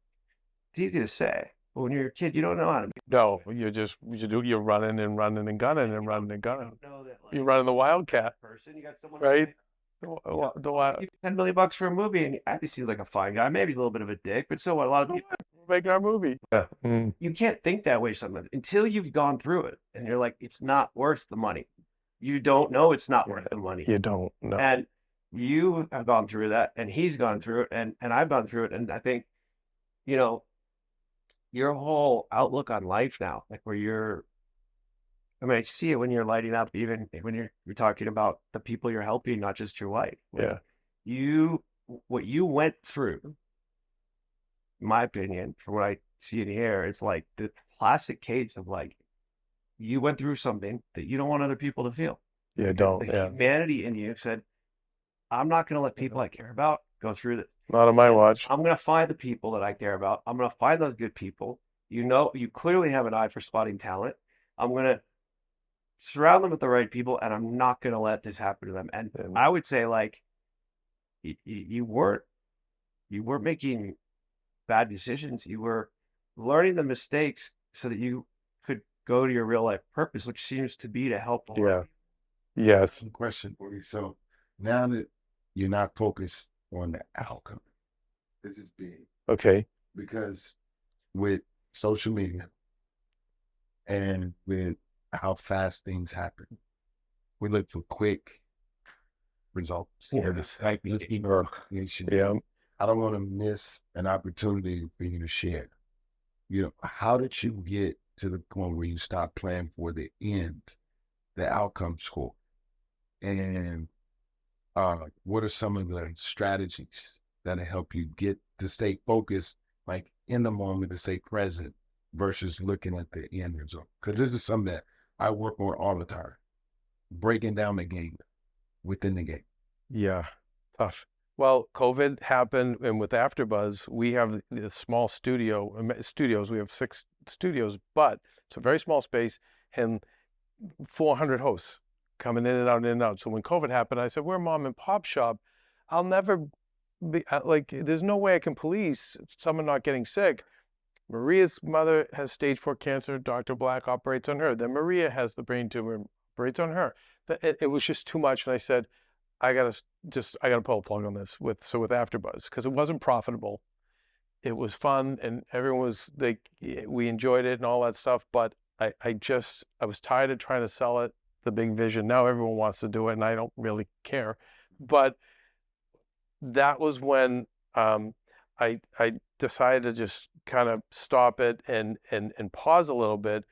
B: it's easy to say, but when you're a kid, you don't know how to make.
A: No, you're running and running and gunning and running and gunning.
B: Know that, like,
A: You're running the wildcat,
B: person, you got someone
A: right?
B: The wild. $10 million for a movie, and he seems like a fine guy. Maybe he's a little bit of a dick, but so what? A lot of people
A: make our movie. Yeah.
B: You can't think that way sometimes until you've gone through it, and you're like, it's not worth the money. You don't know it's not worth the money.
A: You don't know.
B: And you have gone through that, and he's gone through it, and I've gone through it. And I think, your whole outlook on life now, like I see it when you're lighting up, even when you're talking about the people you're helping, not just your wife.
A: Yeah.
B: What you went through, in my opinion, from what I see and hear, it's like the classic case of, like, you went through something that you don't want other people to feel.
A: Yeah, don't.
B: The humanity in you said, I'm not going to let people I care about go through this.
A: Not on my watch.
B: I'm going to find the people that I care about. I'm going to find those good people. You clearly have an eye for spotting talent. I'm going to surround them with the right people, and I'm not going to let this happen to them. And I would say, like, you weren't making bad decisions. You were learning the mistakes so that you could go to your real life purpose, which seems to be to help.
A: Yeah. Yes.
C: Question for you. So now that you're not focused on the outcome, this is big.
A: Okay.
C: Because with social media and with how fast things happen, we look for quick results.
A: Yeah.
C: Yeah. I don't want to miss an opportunity for you to share. How did you get to the point where you stop playing for the end, the outcome score? And what are some of the strategies that'll help you get to stay focused, like in the moment, to stay present versus looking at the end result? Because this is something that I work on all the time, breaking down the game within the game.
A: Yeah, tough. Well, COVID happened, and with AfterBuzz, we have the small studios. We have 6 studios, but it's a very small space and 400 hosts coming in and out, in and out. So when COVID happened, I said, we're a mom and pop shop. I'll never be like, there's no way I can police someone not getting sick. Maria's mother has stage 4 cancer. Dr. Black operates on her. Then Maria has the brain tumor, operates on her. It was just too much. And I said, I gotta pull a plug on this with AfterBuzz, because it wasn't profitable. It was fun, and everyone was we enjoyed it and all that stuff. But I was tired of trying to sell it, the big vision. Now everyone wants to do it, and I don't really care. But that was when I decided to just kind of stop it and pause a little bit,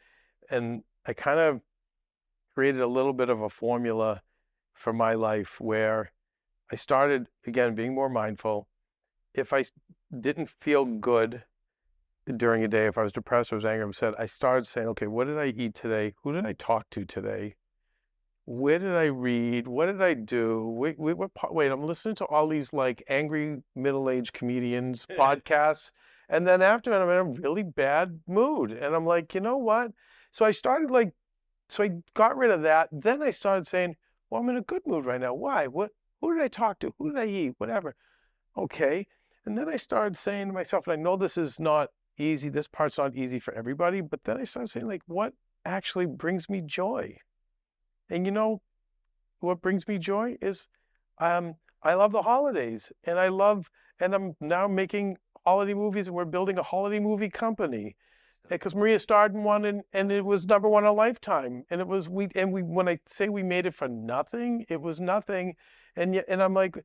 A: and I kind of created a little bit of a formula for my life where I started again being more mindful. If I didn't feel good during a day, if I was depressed or was angry or upset, I started saying, okay, what did I eat today? Who did I talk to today? Where did I read? What did I do? Wait, I'm listening to all these like angry middle-aged comedians podcasts. And then after that, I'm in a really bad mood. And I'm like, you know what? So I got rid of that. Then I started saying, well, I'm in a good mood right now. Why? Who did I talk to? Who did I eat? Whatever. Okay. And then I started saying to myself, and I know this is not easy. This part's not easy for everybody. But then I started saying, like, what actually brings me joy? And you know what brings me joy is I love the holidays, and I'm now making holiday movies, and we're building a holiday movie company. Because Maria starred in one, and it was #1 on Lifetime. And it was, when I say we made it for nothing, it was nothing. And I'm like,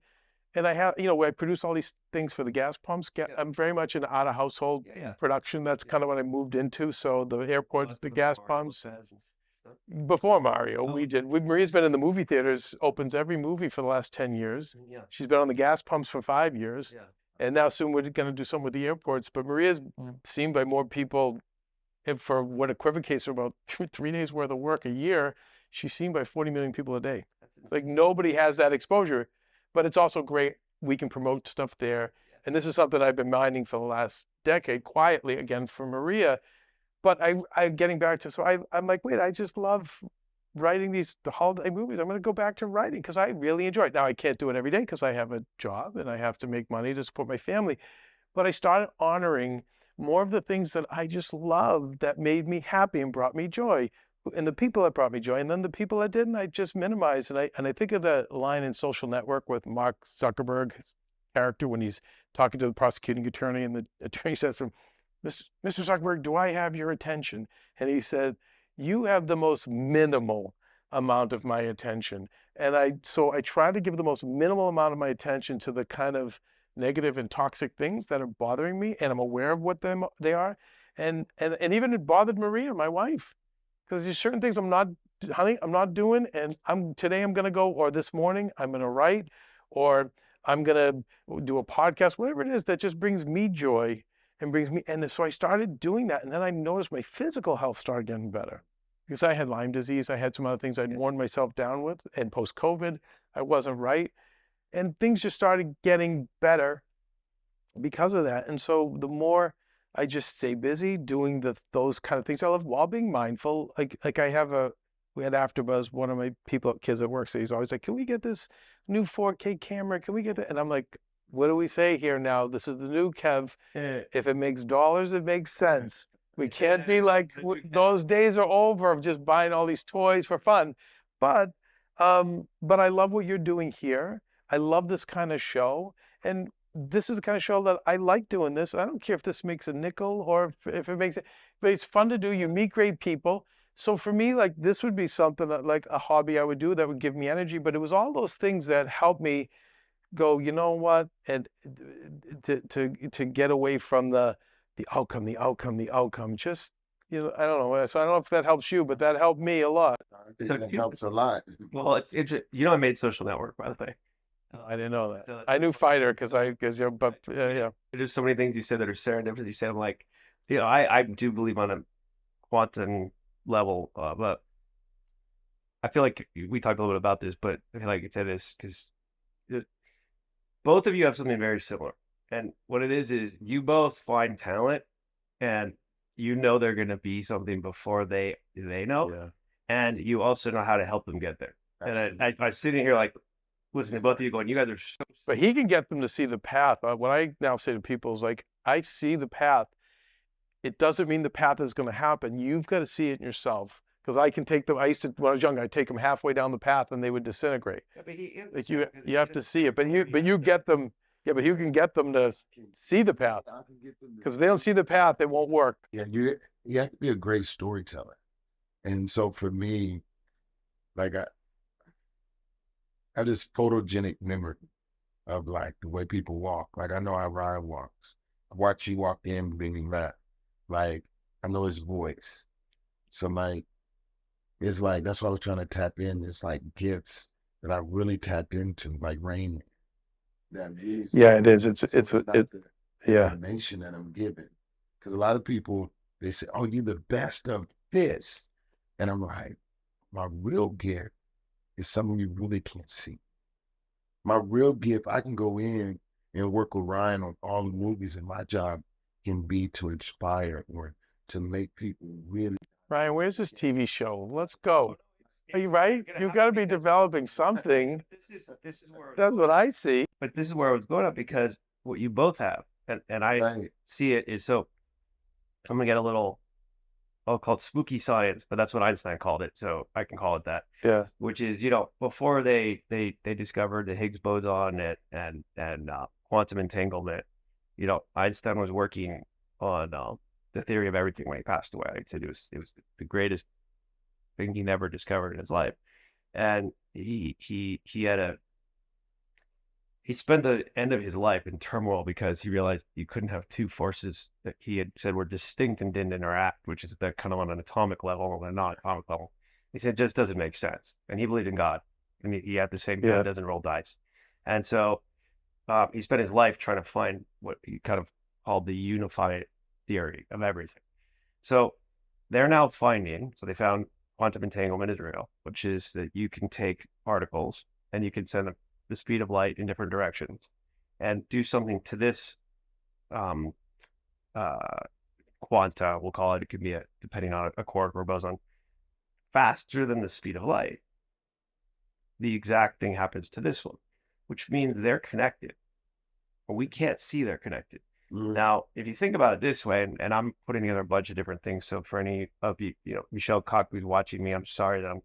A: and I have, I produce all these things for the gas pumps. I'm very much an out of household production. That's kind of what I moved into. So the airports, the gas pumps. Before Mario, Maria's been in the movie theaters, opens every movie for the last 10 years. She's been on the gas pumps for 5 years. And now soon we're going to do something with the airports. But Maria's seen by more people, for what equivocates about 3 days worth of work a year. She's seen by 40 million people a day. Like, nobody has that exposure. But it's also great. We can promote stuff there. And this is something I've been minding for the last decade, quietly, again, for Maria. But I'm getting back to, I'm like, wait, I just love writing the holiday movies. I'm going to go back to writing because I really enjoy it. Now, I can't do it every day because I have a job and I have to make money to support my family. But I started honoring more of the things that I just loved, that made me happy and brought me joy. And the people that brought me joy, and then the people that didn't, I just minimized. And I think of the line in Social Network with Mark Zuckerberg's character when he's talking to the prosecuting attorney, and the attorney says to him, Mr. Zuckerberg, do I have your attention? And he said, you have the most minimal amount of my attention. And so I try to give the most minimal amount of my attention to the kind of negative and toxic things that are bothering me, and I'm aware of what they are. And even it bothered Maria, my wife, because there's certain things I'm not doing, and today I'm gonna go, or this morning I'm gonna write, or I'm gonna do a podcast, whatever it is that just brings me joy and brings me. And so I started doing that, and then I noticed my physical health started getting better, because I had Lyme disease, I had some other things I'd worn myself down with, and post-COVID, I wasn't right. And things just started getting better because of that. And so the more I just stay busy doing those kind of things I love while being mindful, like we had AfterBuzz, one of my kids at work, so he's always like, can we get this new 4K camera? Can we get that? And I'm like, what do we say here now? This is the new Kev. If it makes dollars, it makes sense. We can't be like, those days are over of just buying all these toys for fun. But I love what you're doing here. I love this kind of show. And this is the kind of show that I like doing this. I don't care if this makes a nickel or if it makes it, but it's fun to do. You meet great people. So for me, like, this would be something that, like, a hobby I would do that would give me energy. But it was all those things that helped me go, you know what, and to get away from the outcome. Just, I don't know. So I don't know if that helps you, but that helped me a lot.
C: It helps a lot.
B: Well, I made Social Network, by the way.
A: I didn't know that. I knew Fighter but yeah.
B: There's so many things you said that are serendipitous. You said, I'm like, I do believe on a quantum level, but I feel like we talked a little bit about this, but I feel like it's this because both of you have something very similar. And what it is you both find talent, and they're going to be something before they know. Yeah. And you also know how to help them get there. And I was sitting here like, listening to both of you going, you guys are so...
A: But he can get them to see the path. What I now say to people is, like, I see the path. it doesn't mean the path is going to happen. You've got to see it in yourself. Because I can take them. I used to, when I was younger, I'd take them halfway down the path and they would disintegrate.
B: Yeah, but
A: Like you have to see it. But you get them. Yeah, but you can get them to see the path. Because if they don't see the path, it won't work.
C: Yeah, you have to be a great storyteller. And so for me, like I have this photogenic memory of like the way people walk. Like I know how Ryan walks. I watch you walk in being that. Like I know his voice. So like it's like that's what I was trying to tap in. It's like gifts that I really tapped into, like Rain. That is.
A: Yeah, it is. It's yeah.
C: Information that I'm given. Because a lot of people they say, "Oh, you're the best of this," and I'm like, my real gift is something you really can't see. My real gift, I can go in and work with Ryan on all the movies, and my job can be to inspire or to make people really.
A: Ryan, where's this TV show? Let's go. Are you right? You've got to be developing something.
B: This is where
A: That's what I see.
B: but this is where I was going up because what you both have, and I
C: Right.
B: see it is so. I'm gonna get a little, I'll call it spooky science, but that's what Einstein called it, so I can call it that.
A: Yeah.
B: Which is, before they discovered the Higgs boson and quantum entanglement, Einstein was working on the theory of everything when he passed away. He said it was the greatest thing he never discovered in his life, and he spent the end of his life in turmoil because he realized you couldn't have two forces that he had said were distinct and didn't interact, which is that kind of on an atomic level and a non-atomic level. He said it just doesn't make sense. And he believed in God. And he had the same God doesn't roll dice. And so he spent his life trying to find what he kind of called the unified theory of everything. So they're now finding, so they found quantum entanglement is real, which is that you can take particles and you can send them the speed of light in different directions and do something to this quanta, we'll call it. It could be depending on a quark or a boson, faster than the speed of light. The exact thing happens to this one, which means they're connected, but we can't see they're connected. Now, if you think about it this way, and I'm putting together a bunch of different things. So for any of you, Michelle Cock who's watching me, I'm sorry that I'm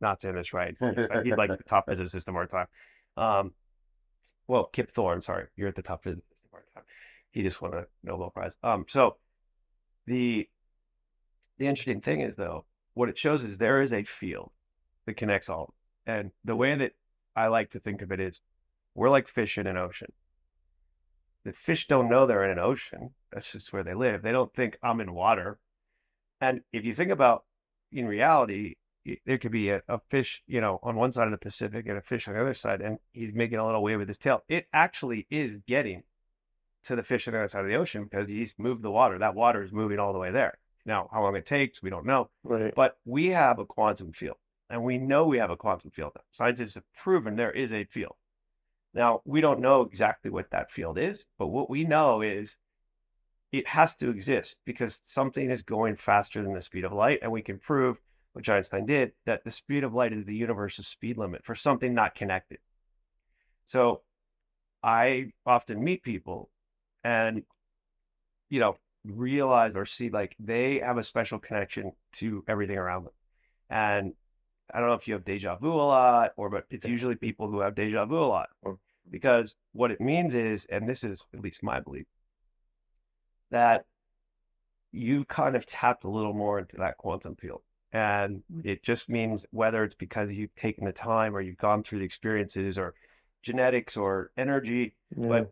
B: not saying this right. He'd like the top physicist of our time. Well, Kip Thorne, sorry, you're at the top physicist of our time. He just won a Nobel Prize. So the interesting thing is, though, what it shows is there is a field that connects all. And the way that I like to think of it is we're like fish in an ocean. The fish don't know they're in an ocean. That's just where they live. They don't think I'm in water. And if you think about in reality, there could be a fish, on one side of the Pacific and a fish on the other side, and he's making a little wave with his tail. It actually is getting to the fish on the other side of the ocean because he's moved the water. That water is moving all the way there. Now, how long it takes, we don't know.
A: Right.
B: But we have a quantum field, and we know we have a quantum field. Scientists have proven there is a field. Now, we don't know exactly what that field is, but what we know is it has to exist because something is going faster than the speed of light, and we can prove, which Einstein did, that the speed of light is the universe's speed limit for something not connected. So I often meet people and, realize or see like they have a special connection to everything around them. And I don't know if you have deja vu a lot, but it's usually people who have deja vu a lot. Because what it means is, and this is at least my belief, that you kind of tapped a little more into that quantum field. And it just means whether it's because you've taken the time or you've gone through the experiences or genetics or energy. But,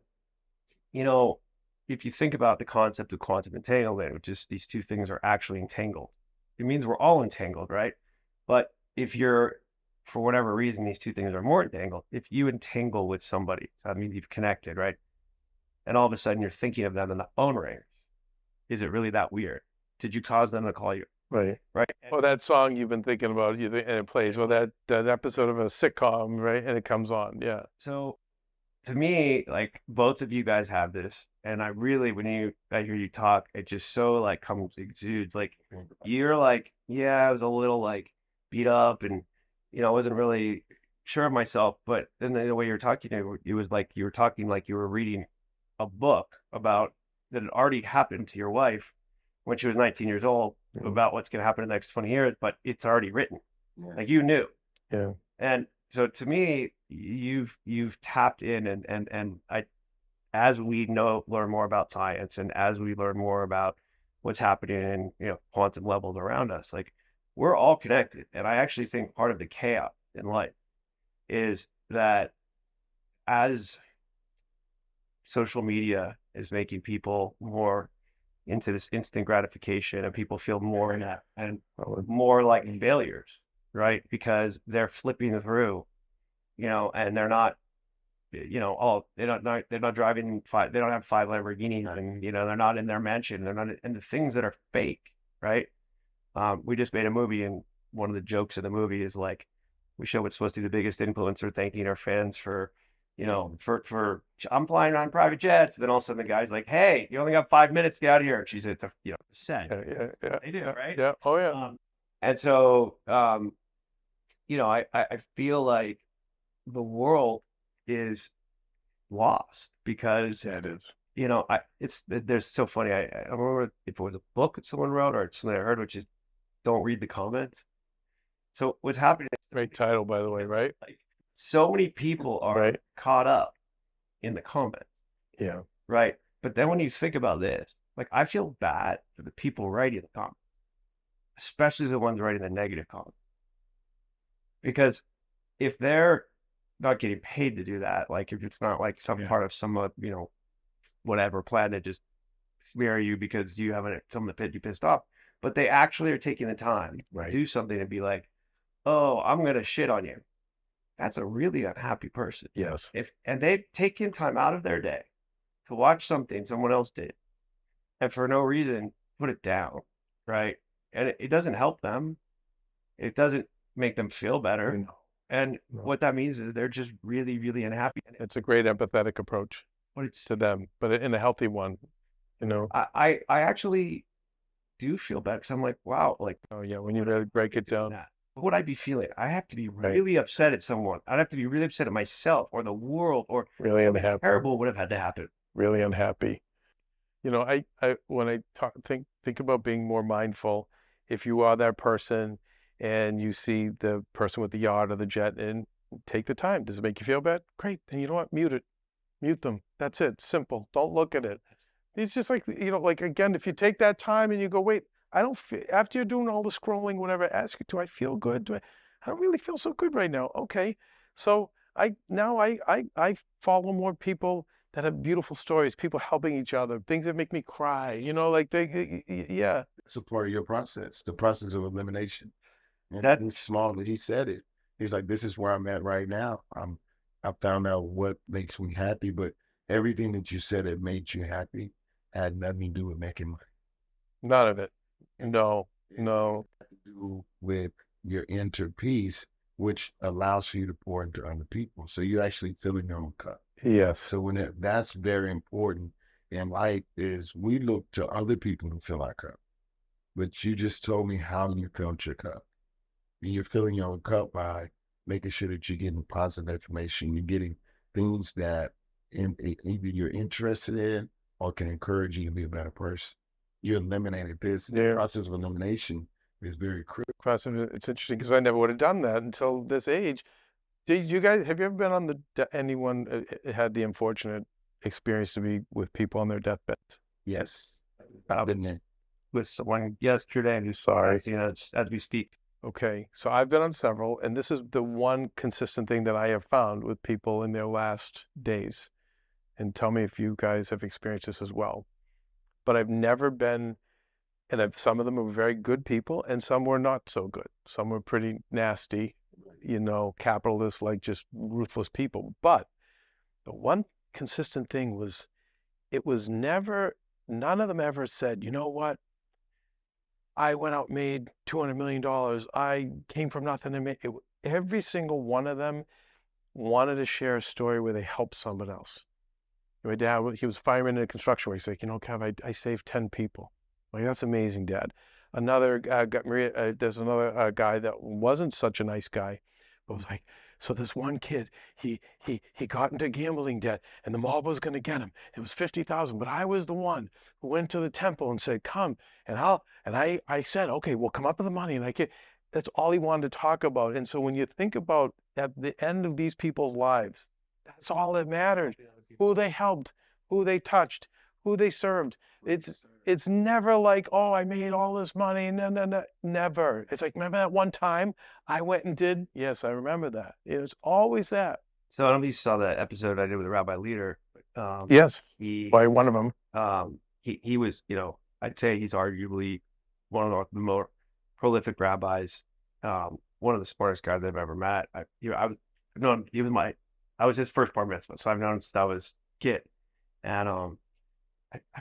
B: if you think about the concept of quantum entanglement, which is these two things are actually entangled, it means we're all entangled, right? But if you're, for whatever reason, these two things are more entangled, if you entangle with somebody, so that means you've connected, right? And all of a sudden you're thinking of them and the phone rings. Is it really that weird? Did you cause them to call you?
A: Right.
B: Right.
A: Or that song you've been thinking about, and it plays. Well, that episode of a sitcom, right? And it comes on. Yeah.
B: So to me, like both of you guys have this. And I really, I hear you talk, it just so like exudes. Like you're like, yeah, I was a little like beat up and, I wasn't really sure of myself. But then the way you're talking, it was like you were talking like you were reading a book about that had already happened to your wife. when she was 19 years old about what's going to happen in the next 20 years, but it's already written. Like you knew.
A: Yeah.
B: And so to me, you've tapped in and I, as we learn more about science and as we learn more about what's happening in, you know, quantum levels around us, like we're all connected. And I actually think part of the chaos in life is that as social media is making people more into this instant gratification and people feel more in that and more like failures, right? Because they're flipping through, you know, and they're not, you know, they're not driving five, they don't have 5 Lamborghinis and, you know, they're not in their mansion. They're not in the things that are fake, right? We just made a movie and one of the jokes in the movie is like, we show what's supposed to be the biggest influencer thanking our fans for, you know, for I'm flying around private jets. And then all of a sudden the guy's like, hey, you only got 5 minutes to get out of here. And she's at the, you know, set.
A: Yeah.
B: They do, right?
A: Yeah. Oh yeah.
B: And so, you know, I feel like the world is lost because,
A: Yeah, it is.
B: you know, there's so funny. I don't remember if it was a book that someone wrote or something I heard, which is don't read the comments. So what's happening is,
A: Great title, by the way, right?
B: like, so many people are
A: Right.
B: caught up in the comments,
A: Yeah.
B: right? But then when you think about this, like I feel bad for the people writing the comments, especially the ones writing the negative comments, because if they're not getting paid to do that, like if it's not like some part of some, you know, whatever plan to just smear you because you haven't someone that you pissed off, but they actually are taking the time to do something and be like, oh, I'm gonna shit on you. That's a really unhappy person.
A: Yes.
B: And they've taken time out of their day to watch something someone else did and for no reason put it down, right? And it doesn't help them. It doesn't make them feel better.
A: No.
B: And what that means is they're just really, really unhappy.
A: It's a great empathetic approach
B: But it's
A: to them, but in a healthy one, you know.
B: I actually do feel bad because I'm like, wow, like,
A: Oh yeah, when you really break it down.
B: what would I be feeling? I have to be really upset at someone. I'd have to be really upset at myself or the world or
A: Really
B: something
A: unhappy.
B: terrible would have had to happen.
A: Really unhappy. You know, I when I think about being more mindful, if you are that person and you see the person with the yacht or the jet and take the time. Does it make you feel bad? Great. Then you know what? Mute it. Mute them. That's it. Simple. Don't look at it. It's just like, you know, like again, if you take that time and you go, wait, I don't feel, after you're doing all the scrolling, whatever, ask you, do I feel good? I don't really feel so good right now. Okay. So I follow more people that have beautiful stories, people helping each other, things that make me cry, you know, like yeah.
C: It's a part of your process, the process of elimination. And that's small, but he said it. He's like, this is where I'm at right now. I found out what makes me happy, but everything that you said that made you happy had nothing to do with making money.
A: None of it. No.
C: It had to do with your inner peace, which allows for you to pour into other people. So you're actually filling your own cup.
A: Yes.
C: So that's very important in life is we look to other people to fill our cup. But you just told me how you filled your cup. And you're filling your own cup by making sure that you're getting positive information. You're getting things that either you're interested in or can encourage you to be a better person. You eliminated this. The process of elimination is very critical.
A: It's interesting because I never would have done that until this age. Have you ever been on anyone had the unfortunate experience to be with people on their deathbed?
C: Yes. I've been there.
B: With someone yesterday, and
A: Sorry.
B: you know, as we speak.
A: Okay, so I've been on several, and this is the one consistent thing that I have found with people in their last days. And tell me if you guys have experienced this as well. But I've never been, and some of them were very good people, and some were not so good. Some were pretty nasty, you know, capitalist, like just ruthless people. But the one consistent thing was, it was never, none of them ever said, you know what? I went out and made $200 million. I came from nothing and every single one of them wanted to share a story where they helped someone else. My dad, he was a fireman in a construction where he's like, you know, Kev, I saved 10 people. Like, that's amazing, Dad. Another there's another guy that wasn't such a nice guy, but was like, So this one kid, he got into gambling debt, and the mob was going to get him. It was 50,000, but I was the one who went to the temple and said, "Come," and I said, "Okay, we'll come up with the money." And that's all he wanted to talk about. And so when you think about at the end of these people's lives, that's all that mattered. Who they helped, who they touched, who they served. It's never like, oh, I made all this money. No, no, no, never. It's like, remember that one time I went and did? Yes, I remember that. It was always that.
B: So I don't know if you saw that episode I did with the Rabbi Leader.
A: Yes,
B: He
A: by one of them.
B: he was, I'd say he's arguably one of the more prolific rabbis, one of the smartest guys I've ever met. I've known I was his first bar mitzvah, so I've known him since I was a kid, and I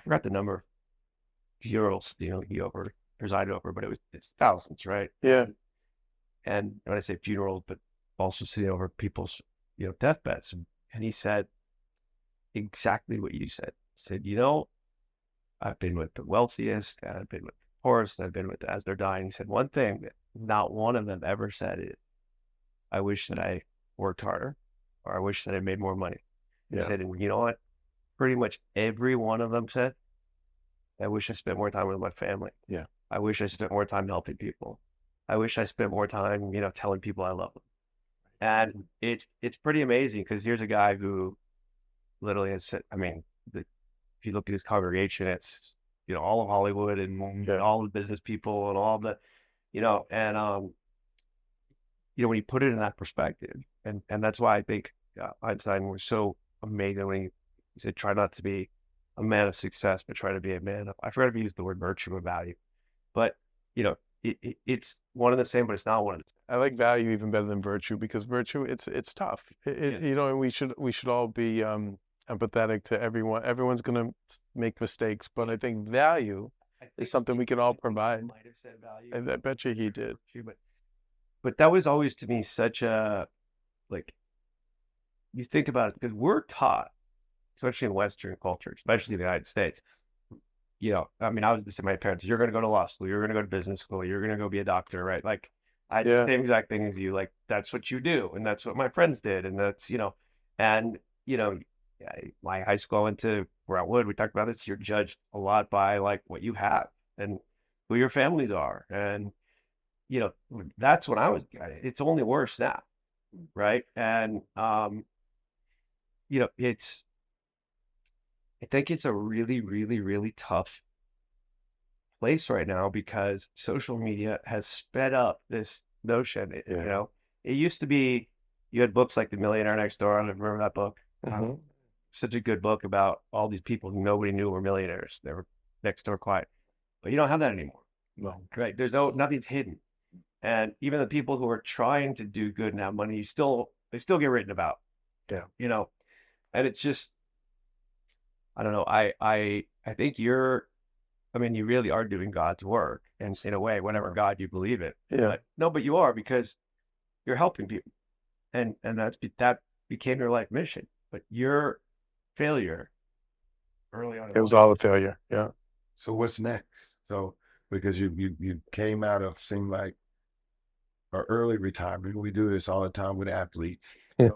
B: forgot the number of funerals he presided over, but it's thousands, right?
A: Yeah.
B: And when I say funerals, but also sitting over people's deathbeds, and he said exactly what you said. He said, I've been with the wealthiest, and I've been with the poorest, and I've been with as they're dying. He said one thing that not one of them ever said is, I wish that I worked harder, or I wish that I made more money.
A: Yeah.
B: He said, and you know what? Pretty much every one of them said, I wish I spent more time with my family.
A: Yeah.
B: I wish I spent more time helping people. I wish I spent more time, telling people I love them. And it's pretty amazing, because here's a guy who literally has said, if you look at his congregation, it's, all of Hollywood and all the business people and all the, when you put it in that perspective, and that's why I think Einstein was so amazing when he said, try not to be a man of success, but try to be a man of, I forgot if he used the word virtue or value, but it's one and the same, but it's not one and the same.
A: I like value even better than virtue, because virtue, it's tough. And we should all be empathetic to everyone. Everyone's going to make mistakes, but I think value is something we can all provide.
B: Might have said value.
A: I bet you he did.
B: But that was always to me such a, like, you think about it, because we're taught, especially in Western culture, especially in the United States, I was listening to my parents, you're going to go to law school, you're going to go to business school, you're going to go be a doctor, right? Like, I did the same exact thing as you, like, that's what you do. And that's what my friends did. And that's, my high school I went to, where I would, we talked about this, you're judged a lot by like what you have and who your families are. And, that's when I was, it's only worse now. Right. And, I think it's a really, really, really tough place right now, because social media has sped up this notion. It used to be, you had books like The Millionaire Next Door. I don't remember that book.
A: Mm-hmm.
B: Such a good book about all these people who nobody knew were millionaires. They were next door quiet, but you don't have that anymore.
A: No.
B: Right? There's nothing's hidden, and even the people who are trying to do good and have money, they still get written about.
A: Yeah.
B: And it's just, I don't know. I think you really are doing God's work, and in a way, whatever God you believe in.
A: Yeah.
B: But you are, because you're helping people, and that became your life mission. But your failure early on,
A: It was all a failure. Yeah.
C: So what's next? So because you came out of, seemed like, an early retirement. We do this all the time with athletes. So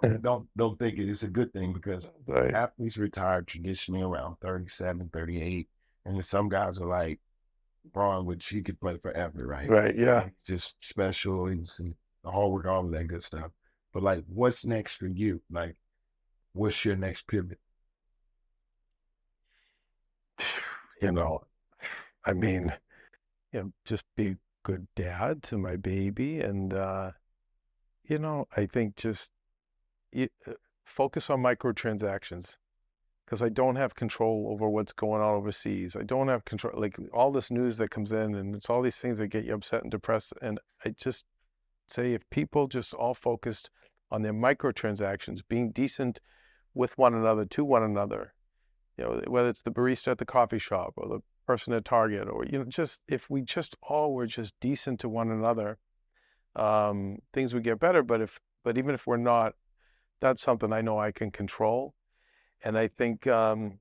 C: don't think it's a good thing, because athletes retire traditionally around 37, 38. And then some guys are like Braun, which he could play forever, right?
A: Right. Yeah.
C: He's just special. He's the hard work, all of that good stuff. But like, what's next for you? Like, what's your next pivot?
A: Just be a good dad to my baby. And, I think just focus on microtransactions, because I don't have control over what's going on overseas. I don't have control, like all this news that comes in, and it's all these things that get you upset and depressed. And I just say, if people just all focused on their microtransactions, being decent with one another, to one another, whether it's the barista at the coffee shop or the person at Target, or, just if we just all were just decent to one another, things would get better. But even if we're not, that's something I know I can control. And I think, there's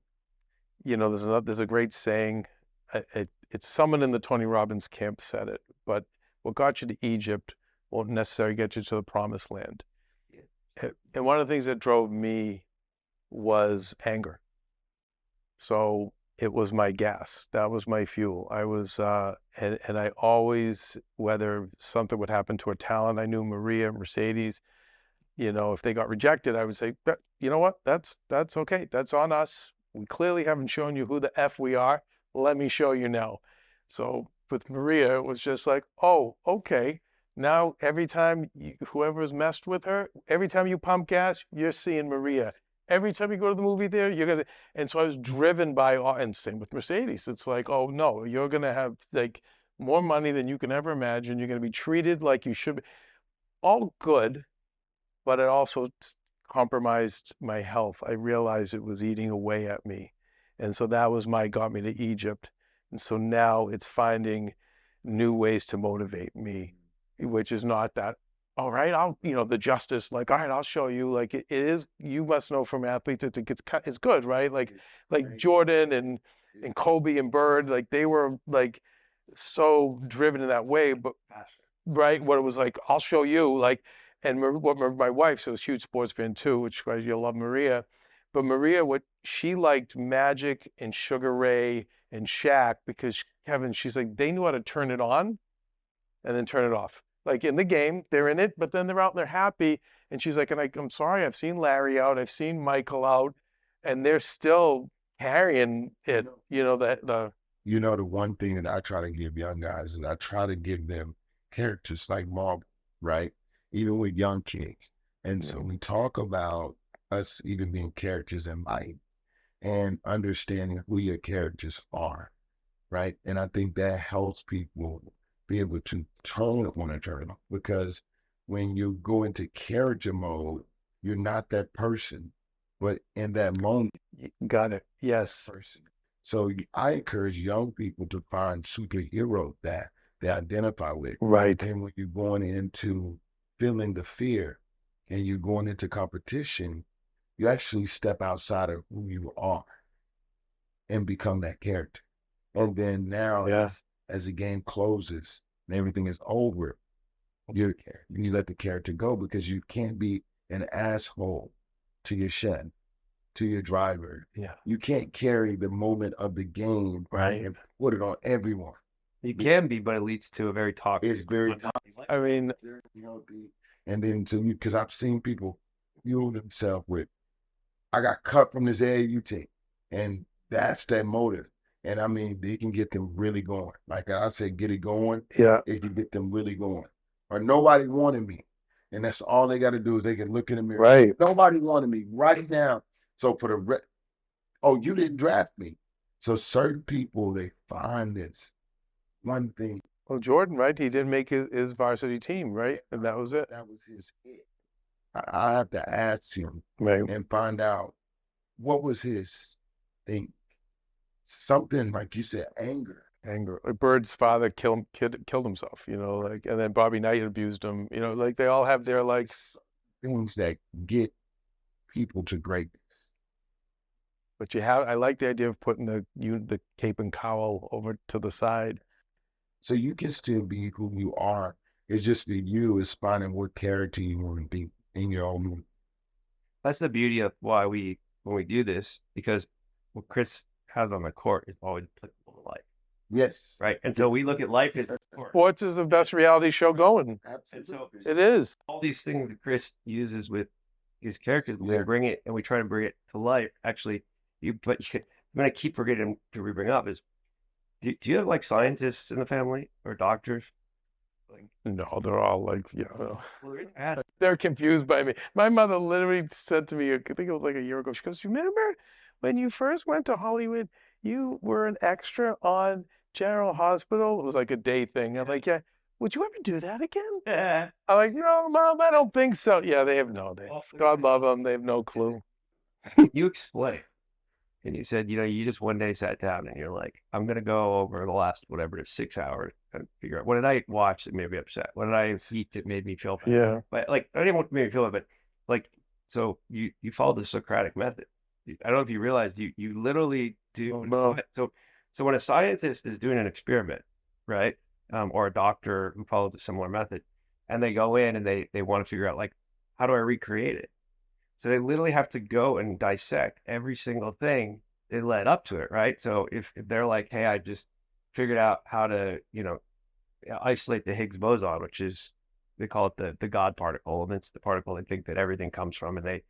A: a great saying, it's someone in the Tony Robbins camp said it, but what got you to Egypt won't necessarily get you to the promised land. And one of the things that drove me was anger. So it was my gas. That was my fuel. I was, and I always, whether something would happen to a talent I knew, Maria, Mercedes, if they got rejected, I would say, you know what? That's okay. That's on us. We clearly haven't shown you who the F we are. Let me show you now. So with Maria, it was just like, oh, okay. Now every time whoever's messed with her, every time you pump gas, you're seeing Maria. Every time you go to the movie theater, you're gonna. And so I was driven by, and same with Mercedes. It's like, oh no, you're gonna have like more money than you can ever imagine. You're gonna be treated like you should be. All good, but it also compromised my health. I realized it was eating away at me. And so that was got me to Egypt. And so now it's finding new ways to motivate me, which is not that, all right, the justice, like, all right, I'll show you. Like it is, you must know from athletes, it's good, right? Like Jordan and Kobe and Bird, like they were like so driven in that way, but right, what it was like, I'll show you, like, and what my wife, so was a huge sports fan too, which guys you'll love Maria, but Maria, what she liked Magic and Sugar Ray and Shaq because Kevin, she's like they knew how to turn it on and then turn it off. Like in the game, they're in it, but then they're out and they're happy. And she's like, and I'm sorry, I've seen Larry out, I've seen Michael out, and they're still carrying it. The
C: The one thing that I try to give young guys is I try to give them characters like Marvel, right? Even with young kids. And so we talk about us even being characters in life and understanding who your characters are, right? And I think that helps people be able to turn on a journal because when you go into character mode, you're not that person, but in that moment,
A: got it. Yes.
C: person. So I encourage young people to find superheroes that they identify with.
A: Right.
C: And when you're going into feeling the fear and you're going into competition, you actually step outside of who you are and become that character. And then now, as the game closes and everything is over, you let the character go because you can't be an asshole to your shed, to your driver.
A: Yeah.
C: You can't carry the moment of the game and put it on everyone.
B: You can be, but it leads to a very toxic.
C: It's very toxic.
A: I mean,
C: and then because I've seen people fuel themselves with, I got cut from this AAU team, and that's their motive. And I mean, they can get them really going. Like I said, get it going.
A: Yeah.
C: It can get them really going. Or nobody wanted me. And that's all they got to do is they can look in the mirror.
A: Right.
C: Nobody wanted me. Write it down. So for you didn't draft me. So certain people, they find this one thing.
A: Well, Jordan, right? He didn't make his varsity team, right? And that was it.
C: That was his it. I have to ask him and find out what was his thing. Something like you said, anger.
A: Like Bird's father killed himself, and then Bobby Knight abused him, like they all have their like
C: things that get people to greatness.
A: But I like the idea of putting the cape and cowl over to the side.
C: So you can still be who you are. It's just that you is finding what character you want to be in your own movie.
B: That's the beauty of why when we do this, because what Chris has on the court is always applicable to life.
C: Yes.
B: Right. And so we look at life as
A: sports is the best reality show going.
C: Absolutely.
B: And so
A: it is.
B: All these things that Chris uses with his characters, we bring it and we try to bring it to life. Actually, I'm going to keep forgetting to bring up is, do you have like scientists in the family or doctors?
A: No, they're all like, they're confused by me. My mother literally said to me, I think it was like a year ago, she goes, remember when you first went to Hollywood, you were an extra on General Hospital? It was like a day thing. I'm like, yeah, would you ever do that again?
B: Yeah.
A: I'm like, no, Mom, I don't think so. Yeah, they have God love them. They have no clue.
B: You explain. And you said, you just one day sat down and you're like, I'm going to go over the last, 6 hours and figure out what did I watch that made me upset? What did I eat that made me feel bad?
A: Yeah.
B: But I didn't want to make me feel it, but so you followed the Socratic method. I don't know if you realized you literally do.
A: Oh, no.
B: So when a scientist is doing an experiment, right? Or a doctor who follows a similar method, and they go in and they want to figure out how do I recreate it? So they literally have to go and dissect every single thing that led up to it, right? So if they're like, hey, I just figured out how to, isolate the Higgs boson, which is, they call it the God particle, and it's the particle they think that everything comes from, and they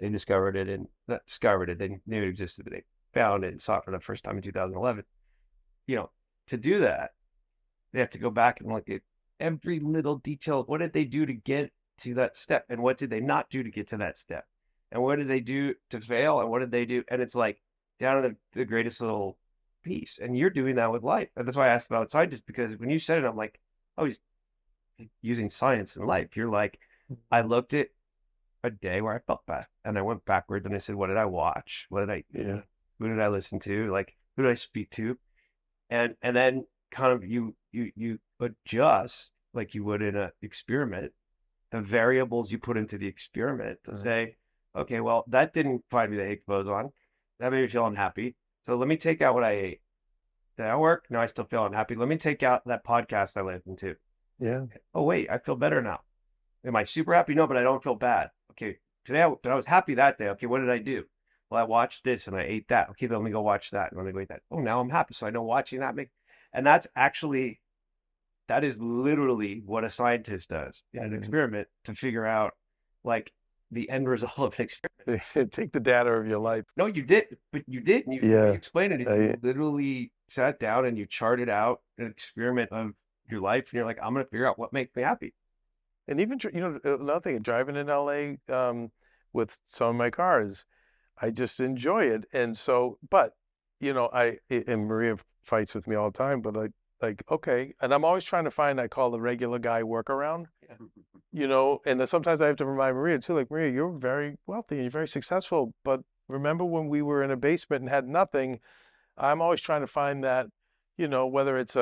B: discovered it, and not discovered it, they knew it existed, but they found it and saw it for the first time in 2011. To do that, they have to go back and look at every little detail. What did they do to get to that step, and what did they not do to get to that step, and what did they do to fail, and what did they do? And it's like down to the greatest little piece. And you're doing that with life, and that's why I asked about scientists, because when you said it, I'm like, oh, he's using science in life. You're like, I looked at a day where I felt bad, and I went backwards, and I said, what did I watch? What did I
A: Yeah.
B: who did I listen to? Like, who did I speak to? And then kind of you adjust like you would in an experiment, the variables you put into the experiment to say, okay, well, that didn't find me the Higgs boson. That made me feel unhappy. So let me take out what I ate. Did that work? No, I still feel unhappy. Let me take out that podcast I listened to.
A: Yeah.
B: Oh, wait, I feel better now. Am I super happy? No, but I don't feel bad. Okay, today I was happy that day. Okay, what did I do? Well, I watched this and I ate that. Okay, then let me go watch that. And let me go eat that. Oh, now I'm happy. So I know watching that and that is literally what a scientist does in an experiment to figure out like the end result of an experiment.
A: Take the data of your life.
B: No, you did, but you did. And you explained it. You literally sat down and you charted out an experiment of your life. And you're like, I'm going to figure out what makes me happy.
A: And even, another thing, driving in LA with some of my cars, I just enjoy it. And so, but, and Maria fights with me all the time, but like, okay. And I'm always trying to find, I call the regular guy workaround, and then sometimes I have to remind Maria too, like, Maria, you're very wealthy and you're very successful, but remember when we were in a basement and had nothing? I'm always trying to find that, whether it's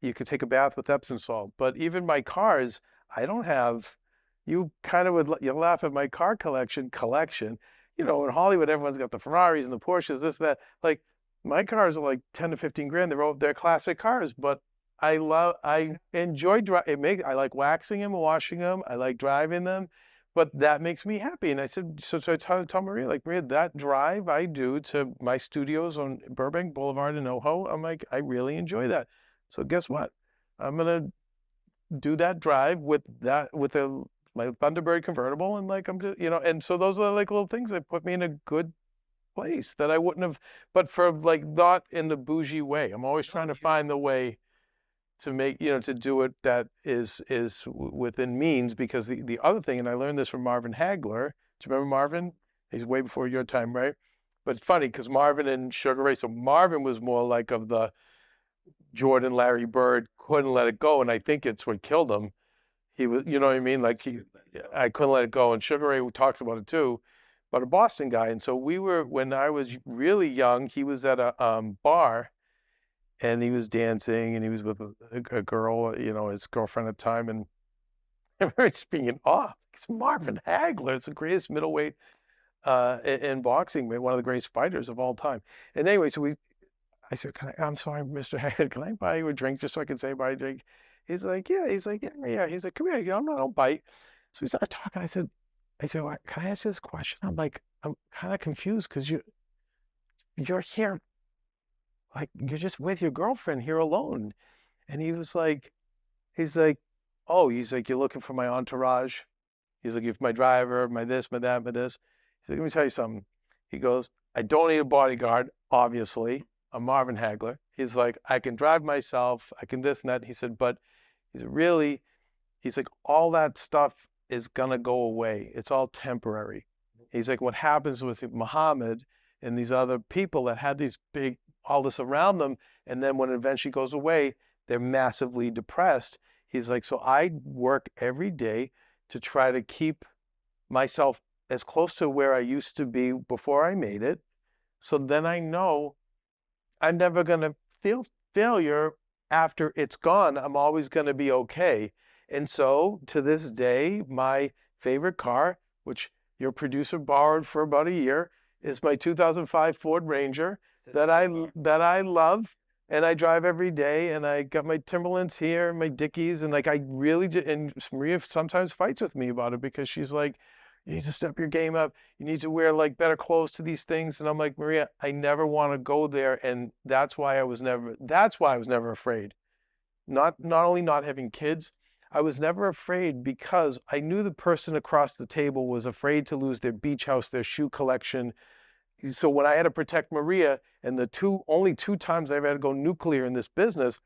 A: you could take a bath with Epsom salt, but even my cars, I don't have, you kind of you laugh at my car collection. In Hollywood, everyone's got the Ferraris and the Porsches, this, that. Like, my cars are like 10 to 15 grand. They're classic cars, but I enjoy I like waxing them, washing them. I like driving them, but that makes me happy. And I said, so I tell Maria, like, Maria, that drive I do to my studios on Burbank Boulevard in NoHo, I'm like, I really enjoy that. So guess what? I'm gonna do that drive with my Thunderbird convertible, and like I'm just, and so those are like little things that put me in a good place that I wouldn't have, but for like not in the bougie way. I'm always trying to find the way to make, to do it that is within means, because the other thing, and I learned this from Marvin Hagler. Do you remember Marvin? He's way before your time, right? But it's funny because Marvin and Sugar Ray, so Marvin was more like of the Jordan, Larry Bird, couldn't let it go, and I think it's what killed him. He was, you know what I mean? Like I couldn't let it go, and Sugar Ray talks about it too, but a Boston guy. And so when I was really young, he was at a bar, and he was dancing, and he was with a girl, his girlfriend at the time, and I remember just being in awe. It's Marvin Hagler. It's the greatest middleweight in boxing, one of the greatest fighters of all time. And anyway, so I said, I'm sorry, Mr. Hagler, can I buy you a drink just so I can say buy a drink? He's like, yeah. He's like, yeah. He's like, come here, don't bite. So we started talking. I said, well, can I ask you this question? I'm like, I'm kind of confused because you're here, like, you're just with your girlfriend here alone. And he's like, oh, you're looking for my entourage. He's looking for my driver, my this, my that, my this. He's like, let me tell you something. He goes, I don't need a bodyguard, obviously. I'm Marvin Hagler. He's like, I can drive myself. I can this and that. He said, but he's like, all that stuff is going to go away. It's all temporary. He's like, what happens with Muhammad and these other people that had all this around them, and then when it eventually goes away, they're massively depressed. He's like, so I work every day to try to keep myself as close to where I used to be before I made it. So then I know I'm never going to feel failure after it's gone. I'm always going to be okay. And so to this day, my favorite car, which your producer borrowed for about a year, is my 2005 Ford Ranger that I love. and I drive every day, and I got my Timberlands here, my Dickies, and like I really did. And Maria sometimes fights with me about it because she's like, "You need to step your game up. You need to wear like better clothes to these things." And I'm like, Maria, I never want to go there, and that's why I was never. That's why I was never afraid. Not only not having kids, I was never afraid because I knew the person across the table was afraid to lose their beach house, their shoe collection. So when I had to protect Maria, and the only two times I've had to go nuclear in this business,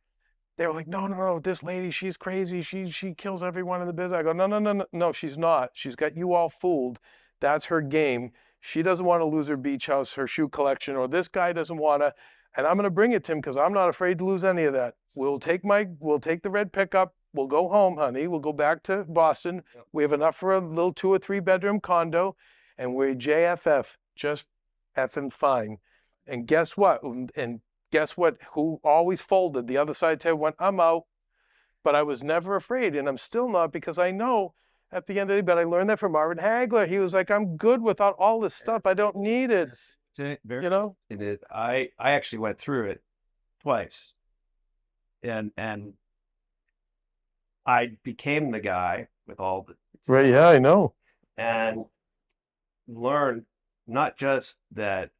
A: they were like, no, no, no, this lady, she's crazy. She kills everyone in the business. I go, no, no, no, no, no, she's not. She's got you all fooled. That's her game. She doesn't want to lose her beach house, her shoe collection, or this guy doesn't want to. And I'm going to bring it to him because I'm not afraid to lose any of that. We'll take the red pickup. We'll go home, honey. We'll go back to Boston.
B: Yep.
A: We have enough for a little 2 or 3 bedroom condo, and we're JFF, just effing fine. And guess what? And guess what? Who always folded? The other side table went, I'm out. But I was never afraid, and I'm still not, because I know at the end of the day, but I learned that from Marvin Hagler. He was like, I'm good without all this stuff. I don't need it.
B: Very,
A: You know?
B: it is. I actually went through it twice, and I became the guy with all the
A: Right. Yeah, I know.
B: and learned not just that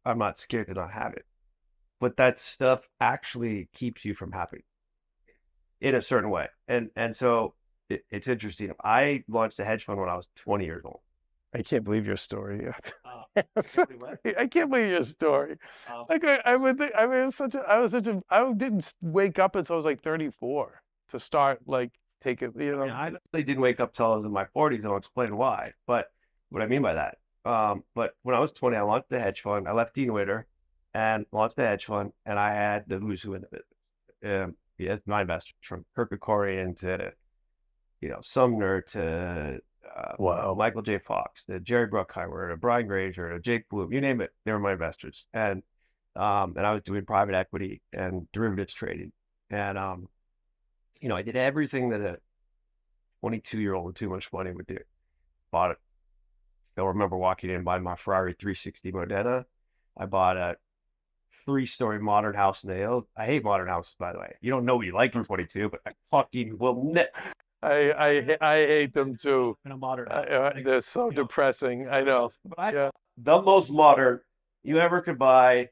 B: I'm not scared to not have it, but that stuff actually keeps you from having it in a certain way. And so it's interesting. I launched a hedge fund when I was 20 years old.
A: I can't believe your story.
B: Really what?
A: I can't believe your story. Like I would think, I mean, I didn't wake up until I was like 34 to start like taking, you know.
B: I honestly didn't wake up till I was in my 40s, and I'll explain why. But what I mean by that, but when I was 20, I launched the hedge fund. I left Dean Witter and launched the hedge fund, and I had the who's who in the business. Yeah, my investors from Kirk Kerkorian to Sumner to
A: Wow.
B: Michael J. Fox, to Jerry Bruckheimer, to Brian Grazer, to Jake Bloom, you name it, they were my investors. And I was doing private equity and derivatives trading. And I did everything that a 22-year-old with too much money would do. Bought it. Still remember walking in and buying my Ferrari 360 Modena. I bought a 3-story modern house in the hills. I hate modern houses, by the way. You don't know what you like in 22, but I fucking will
A: I hate them too.
B: in a modern
A: They're so depressing. I know. Yeah.
B: The most modern you ever could buy.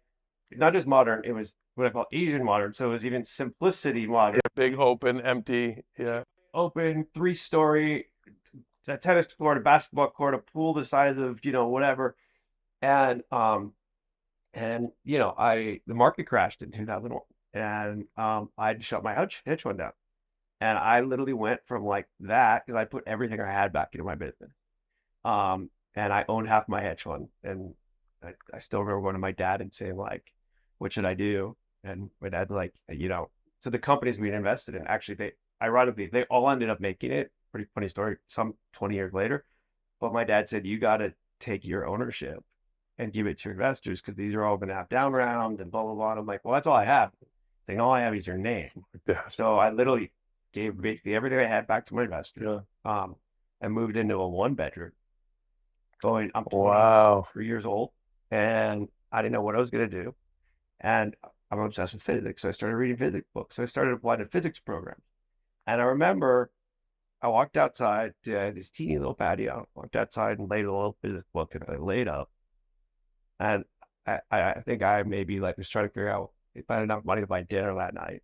B: Not just modern, it was what I call Asian modern. So it was even simplicity modern.
A: Big, open, empty. Yeah.
B: Open, 3-story, a tennis court, a basketball court, a pool the size of, whatever. And the market crashed in 2001, and I had to shut my hedge fund down. And I literally went from like that, because I put everything I had back into my business. And I owned half my hedge fund. And I still remember going to my dad and saying, like, what should I do? And my dad's like, so the companies we invested in, actually, ironically, they all ended up making it. Pretty funny story, some 20 years later. But my dad said, you got to take your ownership and give it to your investors, because these are all going to have down rounds and blah, blah, blah. And I'm like, well, that's all I have. Saying all I have is your name.
A: Yeah.
B: So I literally gave basically everything I had back to my investors. Yeah. And moved into a 1-bedroom. I'm 3 years old, and I didn't know what I was going to do. And I'm obsessed with physics, so I started reading physics books. So I started applying to physics programs. And I remember I walked outside to this teeny little patio, walked outside and laid a little physics book, and I laid up. And I think I maybe like was trying to figure out if I had enough money to buy dinner that night.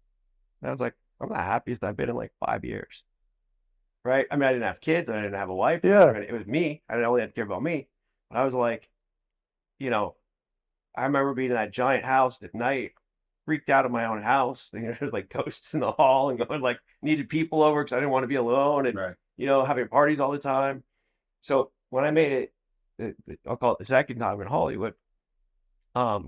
B: And I was like, I'm the happiest I've been in like 5 years. Right? I mean, I didn't have kids, I didn't have a wife.
A: Yeah.
B: It was me. I only had to care about me. But I was like, I remember being in that giant house at night, freaked out of my own house. There's like ghosts in the hall, and going like needed people over because I didn't want to be alone, and
C: Right.
B: Having parties all the time. So when I made it, I'll call it the second time in Hollywood. I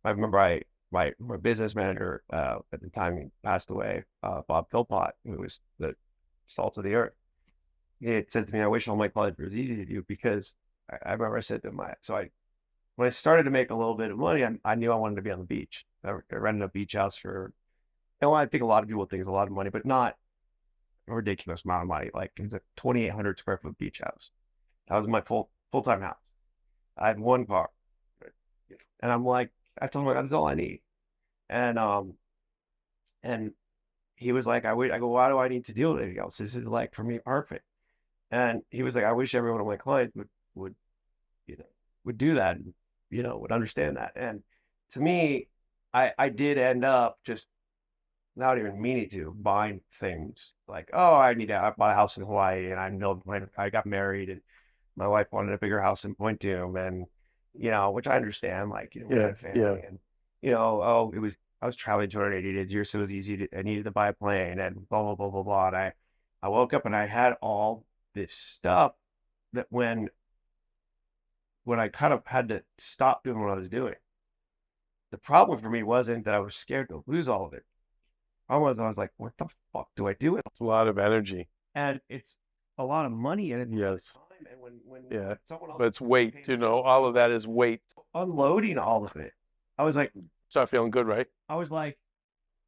B: remember my business manager at the time, he passed away, Bob Philpott, who was the salt of the earth. He had said to me, I wish all my college was easy to do, because I remember I said to him, when I started to make a little bit of money, I knew I wanted to be on the beach. I rented a beach house for, I think a lot of people think it's a lot of money, but not a ridiculous amount of money. Like, it was a 2,800 square foot beach house. That was my full-time house. I had 1 car. And I'm like, I told him, that's all I need. And he was like, I go, why do I need to deal with anything else? This is like for me perfect. And he was like, I wish every one of my clients would you know would do that, and would understand that. And to me, I did end up just without even meaning to buying things like, oh, I bought a house in Hawaii, and I got married, and my wife wanted a bigger house in Point Doom, and which I understand, like, we had
A: Yeah,
B: a
A: yeah.
B: family, and oh, I was traveling 280 days a year, so it was easy I needed to buy a plane and blah blah blah blah blah. And I woke up and I had all this stuff that when I kind of had to stop doing what I was doing. The problem for me wasn't that I was scared to lose all of it. I was like, what the fuck do I do with it?
A: It's a lot of energy.
B: And it's a lot of money and
A: Yes.
B: time. And when
A: Yeah.
B: someone else
A: But it's weight, all of that is weight.
B: unloading all of it, I was like,
A: Start feeling good, right?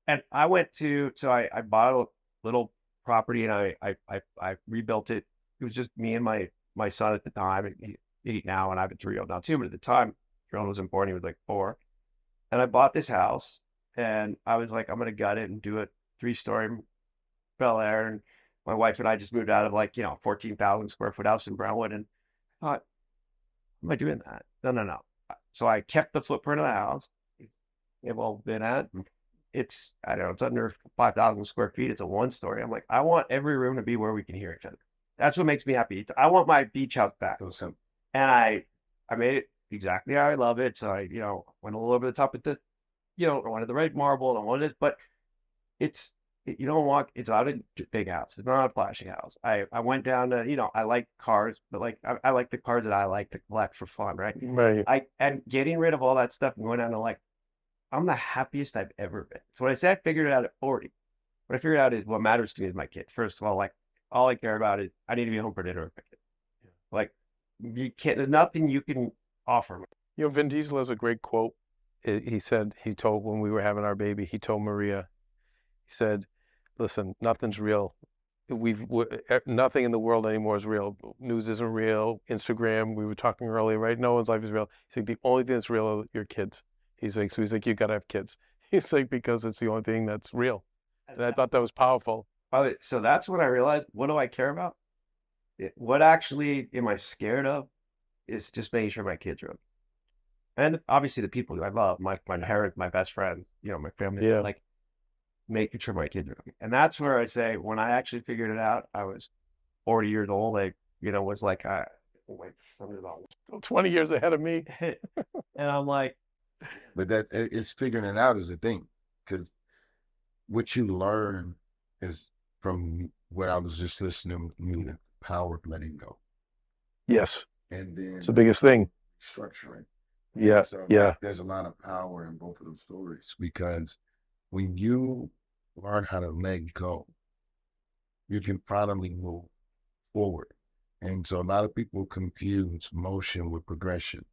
B: and I went to, so I bought a little property, and I rebuilt it. It was just me and my son at the time. And he's 8 now, and I have a 3-year-old now too. But at the time, 3-year-old wasn't born. He was like 4. And I bought this house, and I was like, I'm gonna gut it and do a 3-story Bel Air. And my wife and I just moved out of 14,000 square foot house in Brownwood, and I thought, am I doing that? No. So I kept the footprint of the house. They've all been at. It's, I don't know, it's under 5,000 square feet. It's a 1-story. I'm like, I want every room to be where we can hear each other. That's what makes me happy. I want my beach house back.
C: So
B: And I made it exactly how I love it. So I, went a little over the top with I wanted the red marble and I wanted this, but you don't want, it's not a big house. It's not a flashy house. I went down to, I like cars, but I like the cars that I like to collect for fun, right?
A: Right.
B: And getting rid of all that stuff and going down to I'm the happiest I've ever been. So when I say I figured it out at 40, what I figured out is what matters to me is my kids. First of all, all I care about is I need to be home for dinner with my kids. Like, you can't, there's nothing you can offer me.
A: Vin Diesel has a great quote. He said, when we were having our baby, he told Maria, he said, listen, nothing's real. Nothing in the world anymore is real. News isn't real. Instagram, we were talking earlier, right? No one's life is real. He's like, the only thing that's real are your kids. He's like, you gotta have kids. He's like, because it's the only thing that's real. And I thought that was powerful.
B: So that's when I realized, what do I care about? What actually am I scared of is just making sure my kids are okay. And obviously the people I love, my parents, my best friend, my family,
A: Yeah.
B: making sure my kids are okay. And that's where I say, when I actually figured it out, I was 40 years old. I, was like, wait, something about
A: 20 years ahead of me.
B: And I'm like,
C: but that it's figuring it out is a thing, because what you learn is from what I was just listening to, the power of letting go.
A: Yes.
C: And then
A: it's the biggest thing.
C: Structuring.
A: Yeah.
C: So
A: yeah.
C: There's a lot of power in both of those stories, because when you learn how to let go, you can finally move forward. And so a lot of people confuse motion with progression.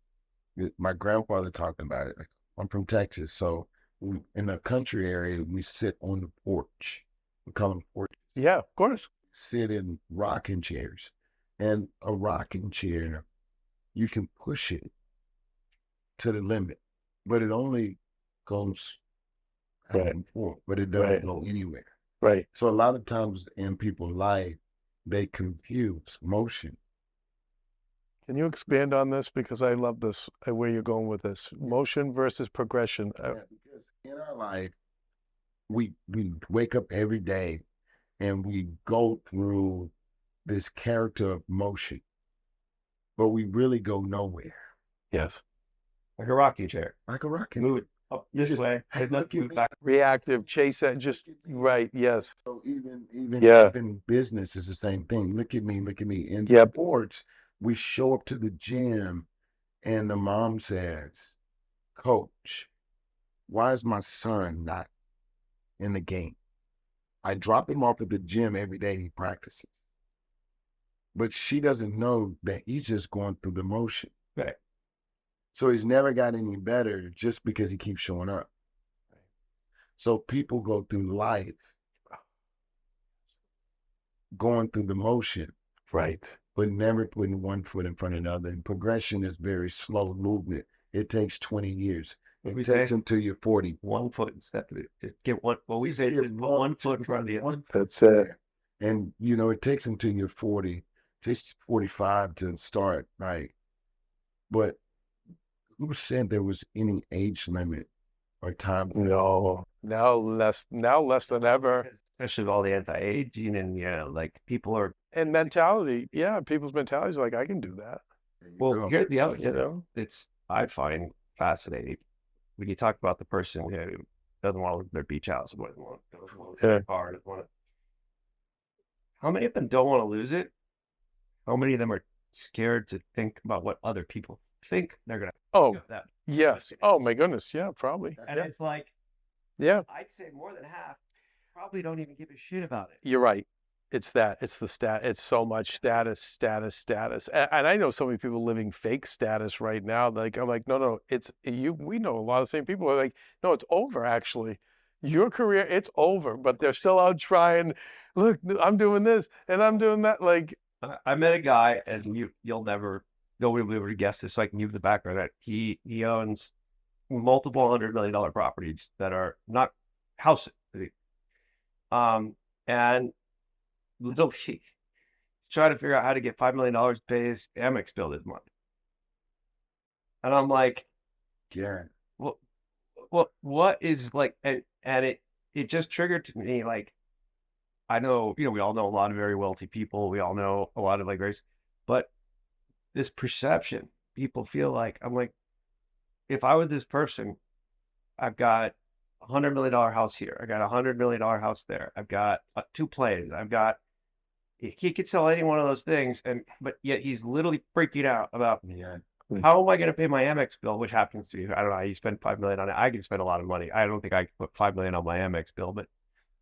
C: My grandfather talked about it. I'm from Texas, so in the country area, we sit on the porch. We call them porches.
A: Yeah, of course.
C: Sit in rocking chairs. And a rocking chair, you can push it to the limit, but it only goes back and forth, but it doesn't go anywhere.
A: Right.
C: So a lot of times in people's life, they confuse motion.
A: Can you expand on this? Because I love this, where you're going with this. Motion versus progression.
C: Because in our life, we wake up every day and we go through this character of motion, but we really go nowhere.
A: Yes.
B: Like a rocking chair.
C: Like a rocking
B: Move it up this way. Move back.
A: Reactive, chase that, just right. Yes.
C: So even business is the same thing. Look at me. In sports, we show up to the gym and the mom says, Coach, why is my son not in the game? I drop him off at the gym every day he practices. But she doesn't know that he's just going through the motion.
B: Right.
C: So he's never got any better just because he keeps showing up. Right. So people go through life going through the motion.
A: Right.
C: But never putting one foot in front of another. And progression is very slow movement. It takes 20 years. It
B: We
C: takes
B: say
C: until you're 40.
B: 1 foot instead of it. Just get one. Well, we say just put 1 foot in front of the other.
A: That's it.
C: And you know, it takes until you're 40. It takes 45 to start, right? But who said there was any age limit or time limit?
A: No, now less than ever.
B: Especially with all the anti-aging and like people are.
A: And mentality, yeah, people's mentality is like, I can do that.
B: Well, here's the other,
A: You know?
B: I find fascinating when you talk about the person who doesn't want to live in their beach house, doesn't want to
A: Yeah.
B: car, doesn't want to. How many of them don't want to lose it? How many of them are scared to think about what other people think they're gonna
A: Oh,
B: do that?
A: yes. Oh my goodness. Yeah, probably.
B: And
A: Yeah.
B: it's like,
A: Yeah,
B: I'd say more than half probably don't even give a shit about it.
A: you're right. It's it's so much status. And I know so many people living fake status right now. Like, I'm like, no, it's you. We know a lot of the same people are like, no, it's over actually. Your career, it's over, but they're still out trying. Look, I'm doing this and I'm doing that. Like,
B: I met a guy, and nobody will be able to guess this. So I can give the background that he owns multiple $100 million properties that are not houses. And literally he's trying to figure out how to get $5 million to pay his Amex bill this month. And I'm like,
C: Yeah.
B: what is like, and it just triggered to me, like, I know, we all know a lot of very wealthy people. We all know a lot of like race, but this perception, people feel like, I'm like, if I was this person, I've got $100 million house here. I got $100 million house there. I've got 2 planes. He could sell any one of those things. But yet he's literally freaking out about,
C: Yeah.
B: how am I going to pay my Amex bill, which happens to be, I don't know, you spend $5 million on it. I can spend a lot of money. I don't think I could put $5 million on my Amex bill, but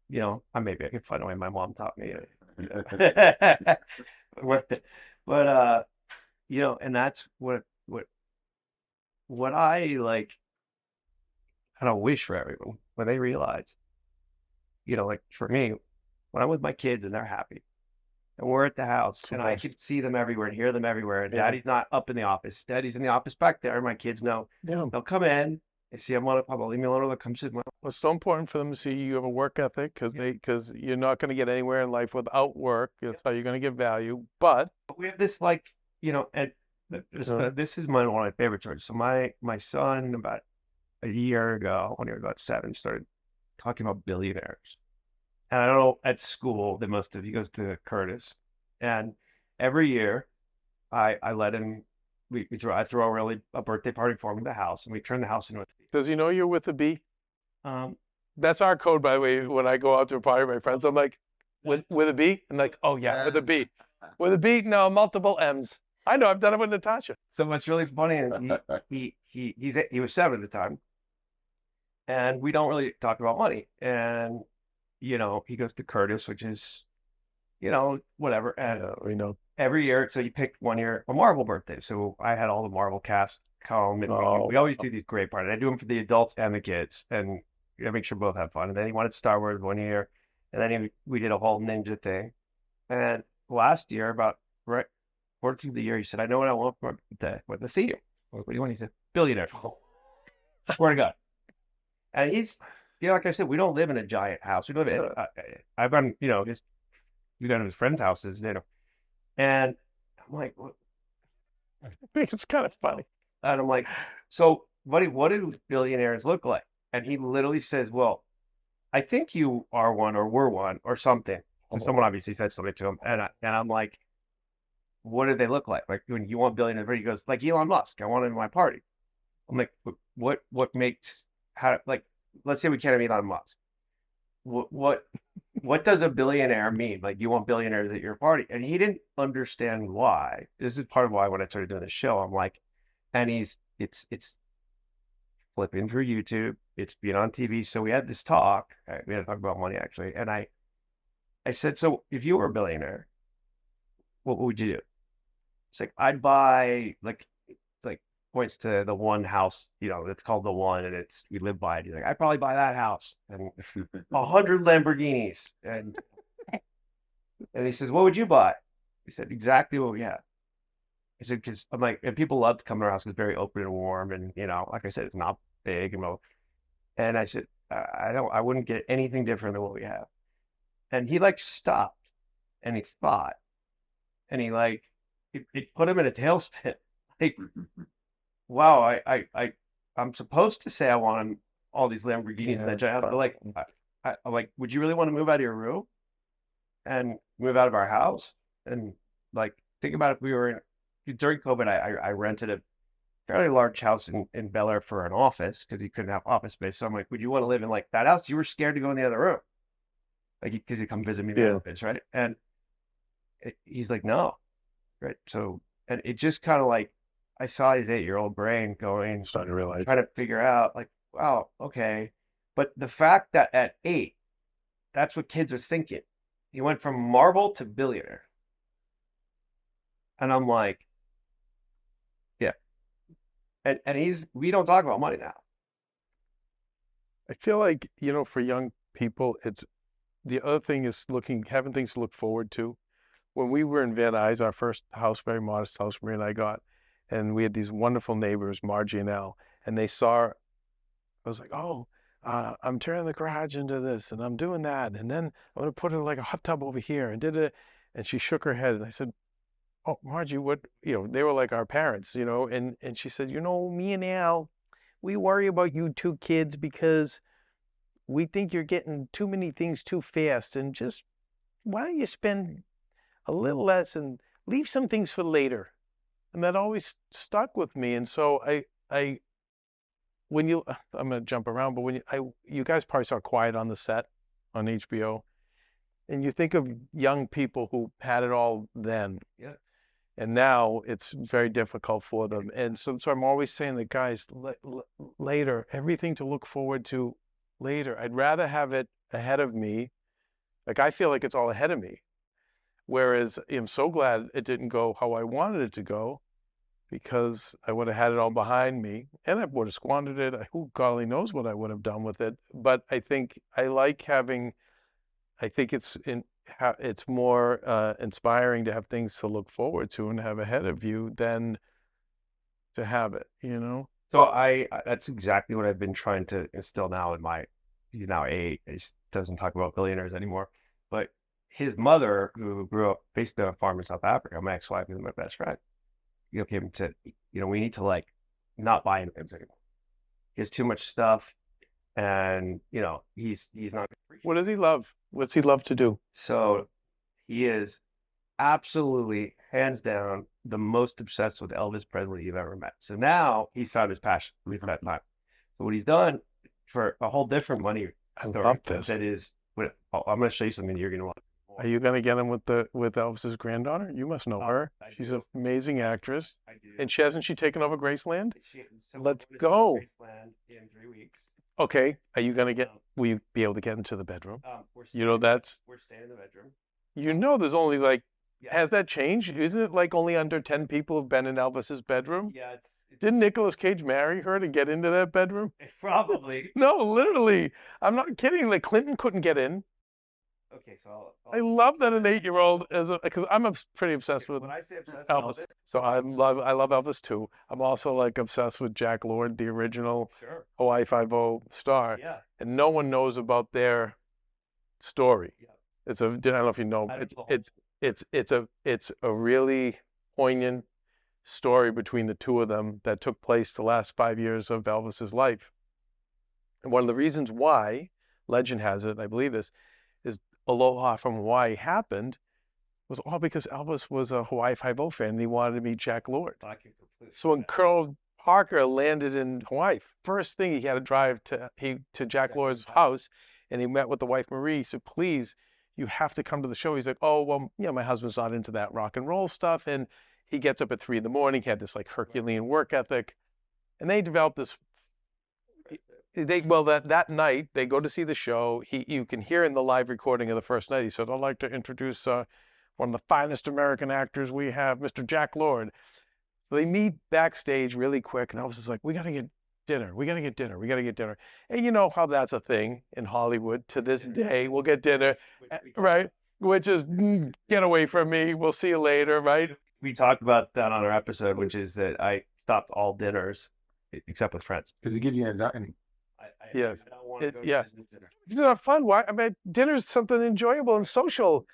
B: maybe I can find a way. My mom taught me. But and that's what I like kind of wish for everyone when they realize, like for me, when I'm with my kids and they're happy and we're at the house and I can see them everywhere and hear them everywhere, and Daddy's not up in the office, Daddy's in the office back there, my kids know.
A: yeah.
B: They'll come in, they see I'm on a pub, leave me alone, they'll come sit.
A: It's so important for them to see you have a work ethic because you're not going to get anywhere in life without work. That's how you're going to get value. But
B: we have this and this is one of my favorite stories. So my son, about a year ago, when he was about 7, started talking about billionaires. And I don't know, at school, he goes to Curtis. And every year I let him, I throw a birthday party for him in the house, and we turn the house into a theater.
A: does he know you're with a B? That's our code, by the way. When I go out to a party with my friends, I'm like, with a B? I'm like, oh yeah, with a B. With a B? No, multiple M's. I know, I've done it with Natasha.
B: So what's really funny is he was 7 at the time, and we don't really talk about money. And he goes to Curtis, which is, whatever. And
A: we know.
B: Every year, so you picked one year a Marvel birthday. So I had all the Marvel cast come, and we always do these great parties. I do them for the adults and the kids, and make sure both have fun. And then he wanted Star Wars one year, and then we did a whole ninja thing. And last year, about right through the year, he said, "I know what I want for the theme." What do you want? He said, "Billionaire." Swear to God. And he's, like I said, we don't live in a giant house. We live in. I've gone, we go to his friends' houses, and I'm like, what?
A: It's kind of funny.
B: And I'm like, so, buddy, what do billionaires look like? And he literally says, well, I think you are one, or were one, or something. And someone obviously said something to him. And I'm like, what do they look like? Like, when you want billionaires, he goes, like Elon Musk, I want him in my party. I'm like, what makes, let's say we can't have Elon Musk. What does a billionaire mean? Like, you want billionaires at your party? And he didn't understand why. This is part of why when I started doing the show, I'm like, and it's flipping through YouTube, it's being on TV. So we had this talk. We had to talk about money, actually. And I said, so if you were a billionaire, what would you do? It's like, I'd buy, points to the one house, it's called the one, and we live by it. He's like, I'd probably buy that house and 100 Lamborghinis. And he says, what would you buy? He said, exactly what we have. He said, because I'm like, and people love to come to our house because it's very open and warm. And, like I said, it's not big. And I said, I wouldn't get anything different than what we have. And he like stopped and he thought, and he like, it put him in a tailspin. Like, wow, I'm supposed to say I want all these Lamborghinis and that giant house, but like, I'm like, would you really want to move out of your room and move out of our house? And like, think about if we were during COVID, I rented a fairly large house in Bel Air for an office because he couldn't have office space. So I'm like, would you want to live in like that house? You were scared to go in the other room, like because he'd come visit me in the office, right? And he's like, no, right? So, and it just kind of like, I saw his 8-year-old brain going,
A: Starting to realize.
B: trying to figure out, like, wow, okay. But the fact that at 8, that's what kids are thinking. He went from marble to billionaire. And I'm like, yeah. And we don't talk about money now.
A: I feel like, for young people, it's the other thing is having things to look forward to. When we were in Van Nuys, our first house, very modest house Maria and I got, and we had these wonderful neighbors, Margie and Al, and they saw, I was like, oh, I'm turning the garage into this, and I'm doing that, and then I'm going to put like a hot tub over here, and did it. And she shook her head, and I said, oh, Margie, what, they were like our parents, and she said, me and Al, we worry about you two kids because we think you're getting too many things too fast, and just, why don't you spend a little less and leave some things for later? And that always stuck with me. And so I'm going to jump around, but you guys probably saw Quiet on the Set on HBO, and you think of young people who had it all then.
B: Yeah.
A: And now it's very difficult for them. And so I'm always saying that, guys, later, everything to look forward to later. I'd rather have it ahead of me. Like, I feel like it's all ahead of me. Whereas I'm so glad it didn't go how I wanted it to go, because I would have had it all behind me, and I would have squandered it. Who golly knows what I would have done with it. But I think it's more inspiring to have things to look forward to and have ahead of you than to have it,
B: So that's exactly what I've been trying to instill now he's now 8. He doesn't talk about billionaires anymore, but his mother, who grew up basically on a farm in South Africa, my ex-wife is my best friend, came to, we need to like not buy anything anymore. He has too much stuff, and he's not.
A: What does he love? What's he love to do?
B: So he is absolutely, hands down, the most obsessed with Elvis Presley you've ever met. So now he's found his passion for that time. So what he's done, for a whole different money story,
A: love this.
B: That is, I'm going to show you something you're going to want.
A: Are you going to get him with Elvis's granddaughter? You must know her. She's an amazing actress.
B: I do. And
A: hasn't she taken over Graceland?
B: So
A: Let's go.
B: Graceland in 3 weeks.
A: Okay. Are you going to will you be able to get into the bedroom? We're staying in
B: the bedroom.
A: There's only has that changed? Isn't it like only under 10 people have been in Elvis's bedroom?
B: Yeah.
A: Didn't Nicolas Cage marry her to get into that bedroom?
B: Probably.
A: No, literally. I'm not kidding. Like, Clinton couldn't get in.
B: Okay, so
A: I love that an 8-year-old because I'm pretty obsessed with
B: when I say obsessed
A: Elvis. So I love Elvis too. I'm also like obsessed with Jack Lord, the original Hawaii Five-0 star.
B: Yeah.
A: And no one knows about their story.
B: Yeah.
A: I don't know if you know. It's a really poignant story between the two of them that took place the last 5 years of Elvis's life. And one of the reasons why, legend has it, I believe this, is Aloha from Hawaii happened was all because Elvis was a Hawaii Five-0 fan and he wanted to meet Jack Lord. So when Colonel Parker landed in Hawaii, first thing he had to drive to Jack Lord's house, and he met with the wife Marie. He said, please, you have to come to the show. He's like, oh, well, my husband's not into that rock and roll stuff. And he gets up at 3 a.m. He had this like Herculean work ethic. And they developed this. That night they go to see the show. You can hear in the live recording of the first night, he said, I'd like to introduce one of the finest American actors we have, Mr. Jack Lord. So they meet backstage really quick, and Elvis is like, we got to get dinner. We got to get dinner. We got to get dinner. And you know how that's a thing in Hollywood to this day. We'll get dinner, right? Which is, get away from me. We'll see you later, right?
B: We talked about that on our episode, which is that I stopped all dinners except with friends.
C: Because it gives you anxiety.
A: Yes.
B: I don't want to
A: It-
B: go
A: yes.
B: to business dinner.
A: It's not fun. Why? I mean, dinner's something enjoyable and social,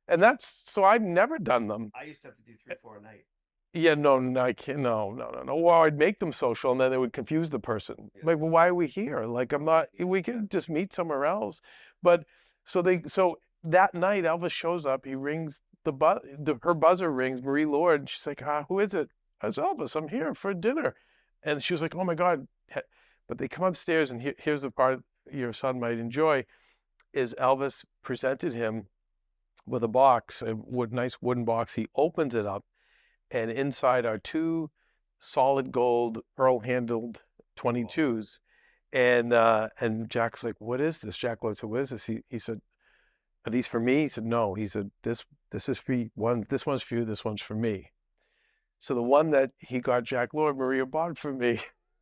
A: and that's so I've never done them.
B: I used to have to do 3, 4 a night.
A: Yeah, no, I can't. No. Well, I'd make them social, and then they would confuse the person.
B: Yeah.
A: Like, well, why are we here? Like, I'm not. We can just meet somewhere else. But so that night, Elvis shows up. He rings her buzzer rings. Marie Lord. She's like, who is it? It's Elvis. I'm here for dinner, and she was like, oh my God. But they come upstairs, and here's the part your son might enjoy: is Elvis presented him with a box, nice wooden box. He opens it up, and inside are 2 solid gold pearl-handled 22s. And Jack's like, "What is this?" Jack Lloyd said, "What is this?" He said, "Are these for me?" He said, "No." He said, "This is for you. This one's for you. This one's for me." So the one that he got Jack Lloyd, Maria bought for me.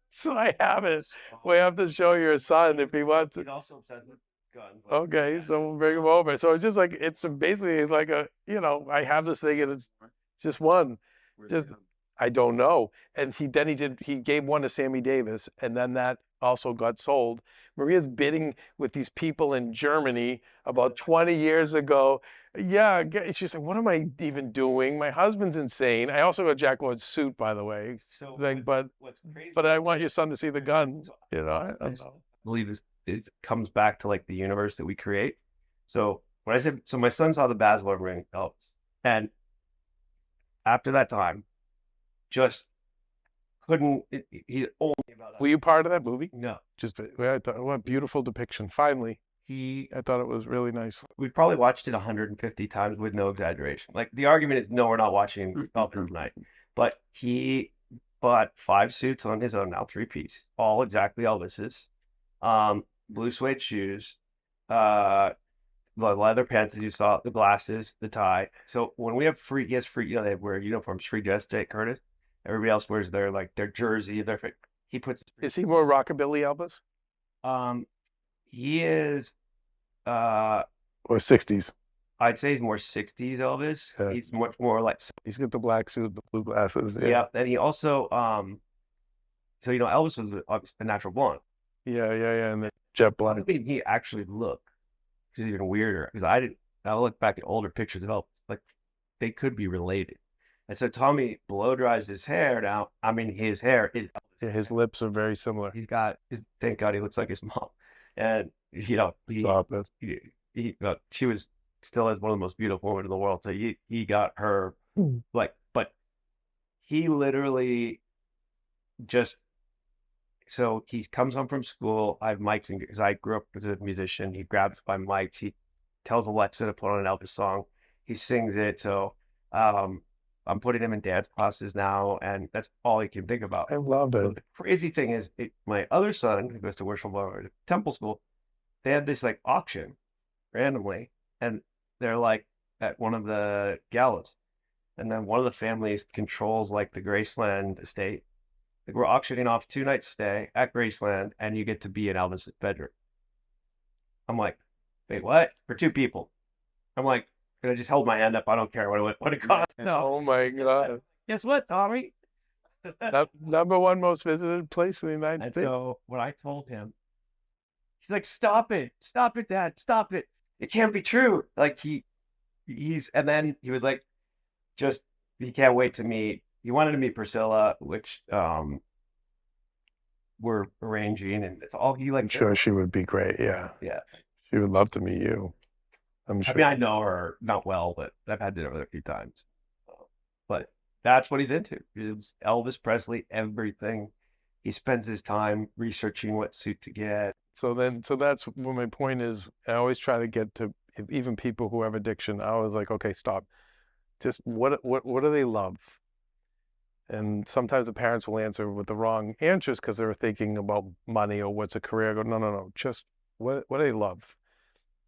A: So I have it. We have to show your son if he wants
B: He's
A: it.
B: also obsessed with guns.
A: Okay, so we'll bring him over. So it's just like it's basically like I have this thing and it's just one. Just I don't know. And he gave one to Sammy Davis, and then that also got sold. Maria's bidding with these people in Germany about 20 years ago. Yeah, she's like, what am I even doing? My husband's insane. I also got Jack Lloyd's suit, by the way.
B: So
A: Like,
B: what's crazy?
A: but I want your son to see the gun. I don't know.
B: Believe it comes back to like the universe that we create. So when I said, so my son saw the Baz Luhrmann Elvis, and after that time, just couldn't. He only about that.
A: Were you part of that movie?
B: No,
A: Just I thought, what a beautiful depiction. Finally, I thought it was really nice.
B: we've probably watched it 150 times with no exaggeration. Like the argument is, no, we're not watching Elvis tonight, but he bought 5 suits on his own now, 3-piece, all exactly Elvis's. Blue suede shoes, the leather pants that you saw, the glasses, the tie. So when we have free, he has free, they wear uniforms, free dress day, Curtis. Everybody else wears their jersey, he puts.
A: Is he more rockabilly Elvis
B: He is,
A: or 60s?
B: I'd say he's more 60s Elvis.
A: Yeah.
B: He's much more like,
A: He's got the black suit, the blue glasses.
B: yeah. And he also, so Elvis was obviously a natural blonde.
A: Yeah, and the jet black.
B: I mean, he actually looked, which is even weirder because I look back at older pictures of Elvis, like they could be related. And so Tommy blow dries his hair now. I mean, his hair is Elvis.
A: Yeah, his lips are very similar.
B: He's got thank God he looks like his mom. And
A: Stop it.
B: she was still as one of the most beautiful women in the world. So he got her but he literally just, so he comes home from school. I have mics because I grew up as a musician. He grabs my mics. He tells Alexa to put on an Elvis song. He sings it. So I'm putting him in dance classes now, and that's all he can think about.
A: I love
B: So
A: it.
B: the crazy thing is, my other son, who goes to Worship Temple School, they had this like auction randomly, and they're like at one of the galas, and then one of the families controls like the Graceland estate. Like we're auctioning off 2-night stay at Graceland, and you get to be in Elvis's bedroom. I'm like, wait, what? For 2 people? I'm like, can I just hold my hand up? I don't care what it costs. No.
A: Oh my God.
B: Guess what, Tommy?
A: Number 1 most visited place in the United
B: And
A: States.
B: so when I told him, he's like, stop it, Dad, stop it. It can't be true. Like and then he was like, he can't wait to meet. He wanted to meet Priscilla, which we're arranging, and it's all he like.
A: I'm sure she would be great. Yeah.
B: Yeah.
A: She would love to meet you. I'm sure.
B: I mean, I know her not well, but I've had dinner with her a few times. But that's what he's into. It's Elvis Presley, everything. He spends his time researching what suit to get.
A: So that's what my point is. I always try to get to even people who have addiction. I was like, okay, stop. Just what do they love? And sometimes the parents will answer with the wrong answers because they're thinking about money or what's a career. I go, no. Just what do they love?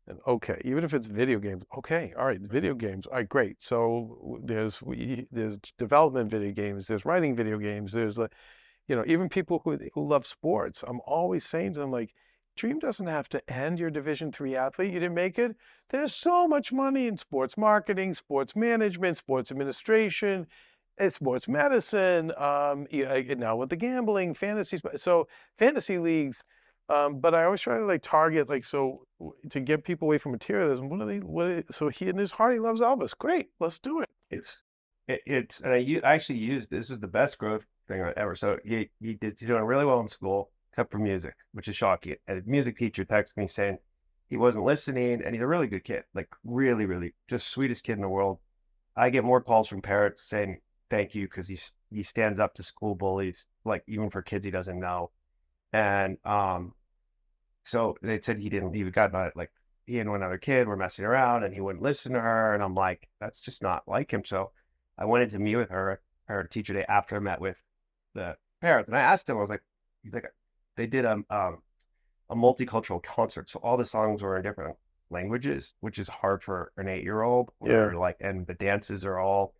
A: And okay, even if it's video games, okay, all right, video games, all right, great. So there's development video games, there's writing video games, there's even people who love sports. I'm always saying to them, like, dream doesn't have to end. You're a Division III athlete, you didn't make it. There's so much money in sports marketing, sports management, sports administration. sports medicine, now with the gambling, fantasies. So fantasy leagues, but I always try to like target to get people away from materialism. So he in his heart he loves Elvis. Great, let's do it.
B: It's and I actually used this was the best growth thing ever. So he's doing really well in school except for music, which is shocking. And a music teacher texted me saying he wasn't listening, and he's a really good kid, like really, really just sweetest kid in the world. I get more calls from parents saying thank you because he stands up to school bullies, like even for kids he doesn't know. And so they said he got like he and one other kid were messing around and he wouldn't listen to her. And I'm like, that's just not like him. So I went in to meet with her teacher day after I met with the parents. And I asked him, I was like, he's like, they did a multicultural concert. So all the songs were in different languages, which is hard for an 8-year-old.
A: Yeah.
B: Like, and the dances are all,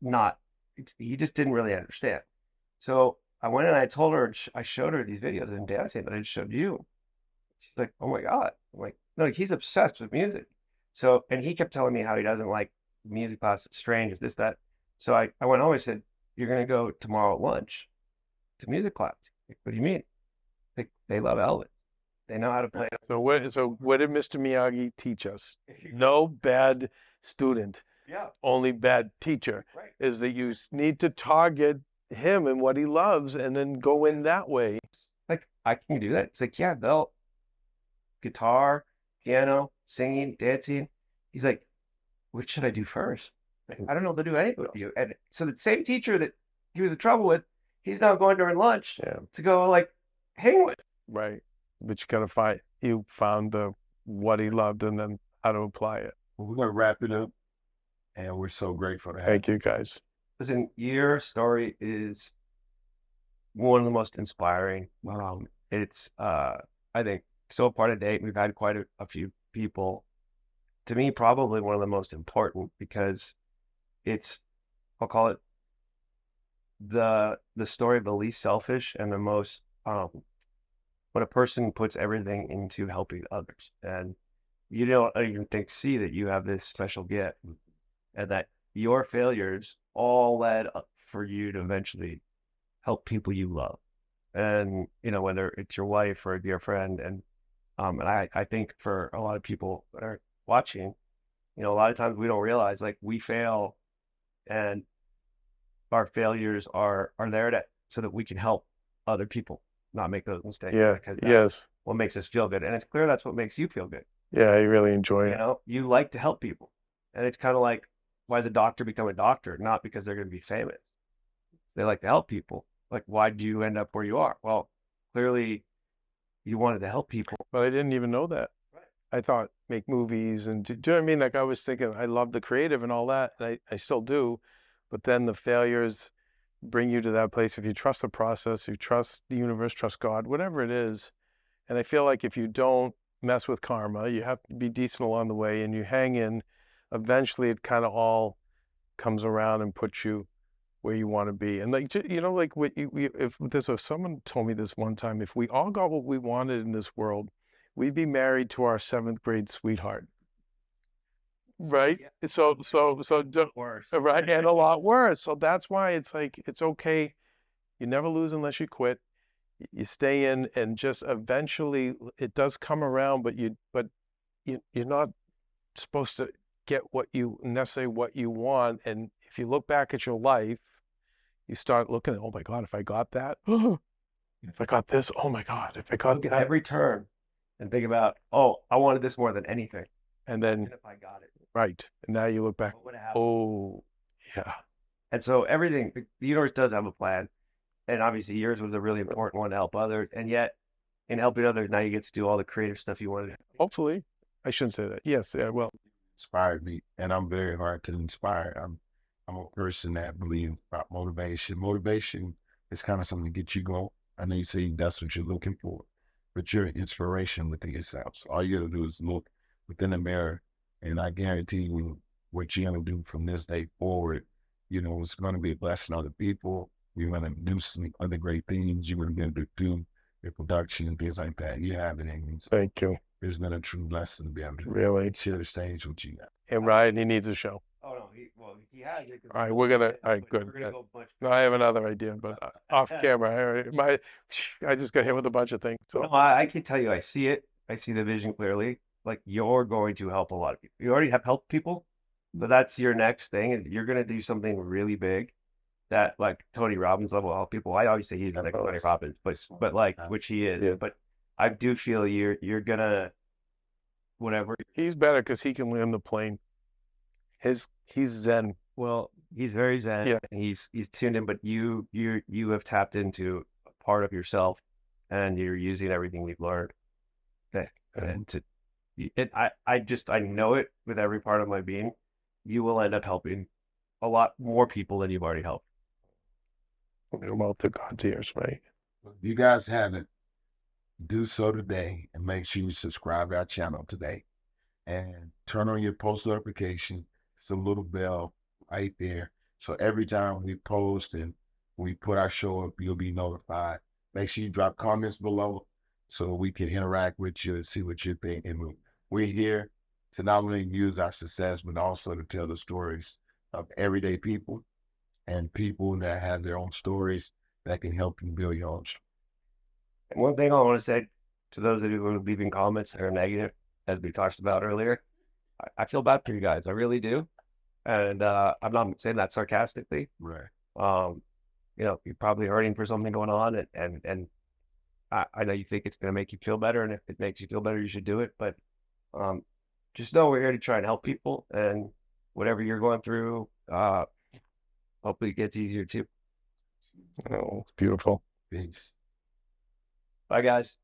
B: not, he just didn't really understand. So I went and I told her, I showed her these videos of him dancing that I just showed you. She's like, oh my God. I'm like, no, he's obsessed with music. So, and he kept telling me how he doesn't like music class. It's strange, this, that. So I went home and said, you're going to go tomorrow at lunch to music class. Like, what do you mean? Like, they love Elvis. They know how to play.
A: So what did Mr. Miyagi teach us? No bad student.
B: Yeah.
A: Only bad teacher.
B: Right.
A: Is that you need to target him and what he loves and then go in that way.
B: Like, I can do that. It's like, yeah, they'll guitar, piano, singing, dancing. He's like, what should I do first? Like, I don't know what to do anything with you. And so the same teacher that he was in trouble with, he's now going during lunch to go like hang with.
A: Right. But you found what he loved and then how to apply it.
C: Well, we're going to wrap it up, and we're so grateful to have
A: Thank you, guys.
B: Listen, your story is one of the most inspiring. It's, I think, so far to date, we've had quite a few people. To me, probably one of the most important because it's, I'll call it the story of the least selfish and the most, when a person puts everything into helping others. And you don't even see that you have this special gift and that your failures all led up for you to eventually help people you love. And, whether it's your wife or a dear friend. And I think for a lot of people that are watching, a lot of times we don't realize like we fail and our failures are there so that we can help other people not make those mistakes.
A: Yeah.
B: Because
A: Yes.
B: what makes us feel good. And it's clear that's what makes you feel good.
A: Yeah, I really enjoy it.
B: You like to help people. And it's kind of like, why does a doctor become a doctor? Not because they're going to be famous. They like to help people. Like, why do you end up where you are? Well, clearly you wanted to help people.
A: But I didn't even know that.
B: Right.
A: I thought make movies and do you know what I mean? Like I was thinking I love the creative and all that. And I still do. But then the failures bring you to that place. If you trust the process, you trust the universe, trust God, whatever it is. And I feel like if you don't mess with karma, you have to be decent along the way and you hang in, eventually it kind of all comes around and puts you where you want to be. And like, like if someone told me this one time, if we all got what we wanted in this world, we'd be married to our 7th grade sweetheart. Right. Yeah. So
B: Worse.
A: Right. And a lot worse. So that's why it's like, it's okay. You never lose unless you quit. You stay in and just eventually it does come around, but you're not supposed to get what you want. And if you look back at your life, you start looking at, oh my God, if I got that, if I got this, oh my God, if I got
B: Look
A: that.
B: at every turn and think about, oh, I wanted this more than anything.
A: And then,
B: if I got it.
A: Right. And now you look back, oh, yeah.
B: And so everything, the universe does have a plan. And obviously yours was a really important one to help others. And yet in helping others, now you get to do all the creative stuff you wanted to.
A: Hopefully. I shouldn't say that. Yes. Yeah, well.
C: Inspired me. And I'm very hard to inspire. I'm a person that believes about motivation. Motivation is kind of something to get you going. I know you say that's what you're looking for, but you're an inspiration within yourself. So all you got to do is look within the mirror, and I guarantee you what you're going to do from this day forward, it's going to be a blessing to other people. You're going to do some other great things. You're going to be able to do your production and things like that. You have it in you.
A: Thank you.
C: It's been a true blessing to be able to
A: really
C: share the stage with you.
A: And Ryan, he needs a show.
B: Oh, no. he has it. 'Cause
A: All right,
B: we're
A: all right,
B: but
A: good.
B: We're gonna go much.
A: No, I have another idea, but off camera. I just got hit with a bunch of things.
B: No,
A: So
B: I can tell you, I see it. I see the vision clearly. Like you're going to help a lot of people. You already have helped people, but that's your next thing. Is you're gonna do something really big that like Tony Robbins level help people. I always say he's like Tony Robbins, but like which he is.
A: Yes.
B: But I do feel you're gonna whatever.
A: he's better because he can land the plane. He's zen.
B: Well, he's very zen.
A: Yeah.
B: And he's tuned in, but you have tapped into a part of yourself, and you're using everything we've learned. Okay, and to I know it with every part of my being. You will end up helping a lot more people than you've already helped.
A: Well, to God's ears, right?
C: If you guys haven't, do so today and make sure you subscribe to our channel today and turn on your post notification. It's a little bell right there. So every time we post and we put our show up, you'll be notified. Make sure you drop comments below so we can interact with you and see what you think. And we're here to not only use our success, but also to tell the stories of everyday people and people that have their own stories that can help you build your own.
B: And one thing I want to say to those of you who are leaving comments that are negative, as we talked about earlier, I feel bad for you guys. I really do. And I'm not saying that sarcastically.
C: Right.
B: You're probably hurting for something going on, and I know you think it's going to make you feel better, and if it makes you feel better, you should do it. But just know we're here to try and help people, and whatever you're going through, hopefully it gets easier too.
A: Oh, it's beautiful.
C: Peace.
B: Bye, guys.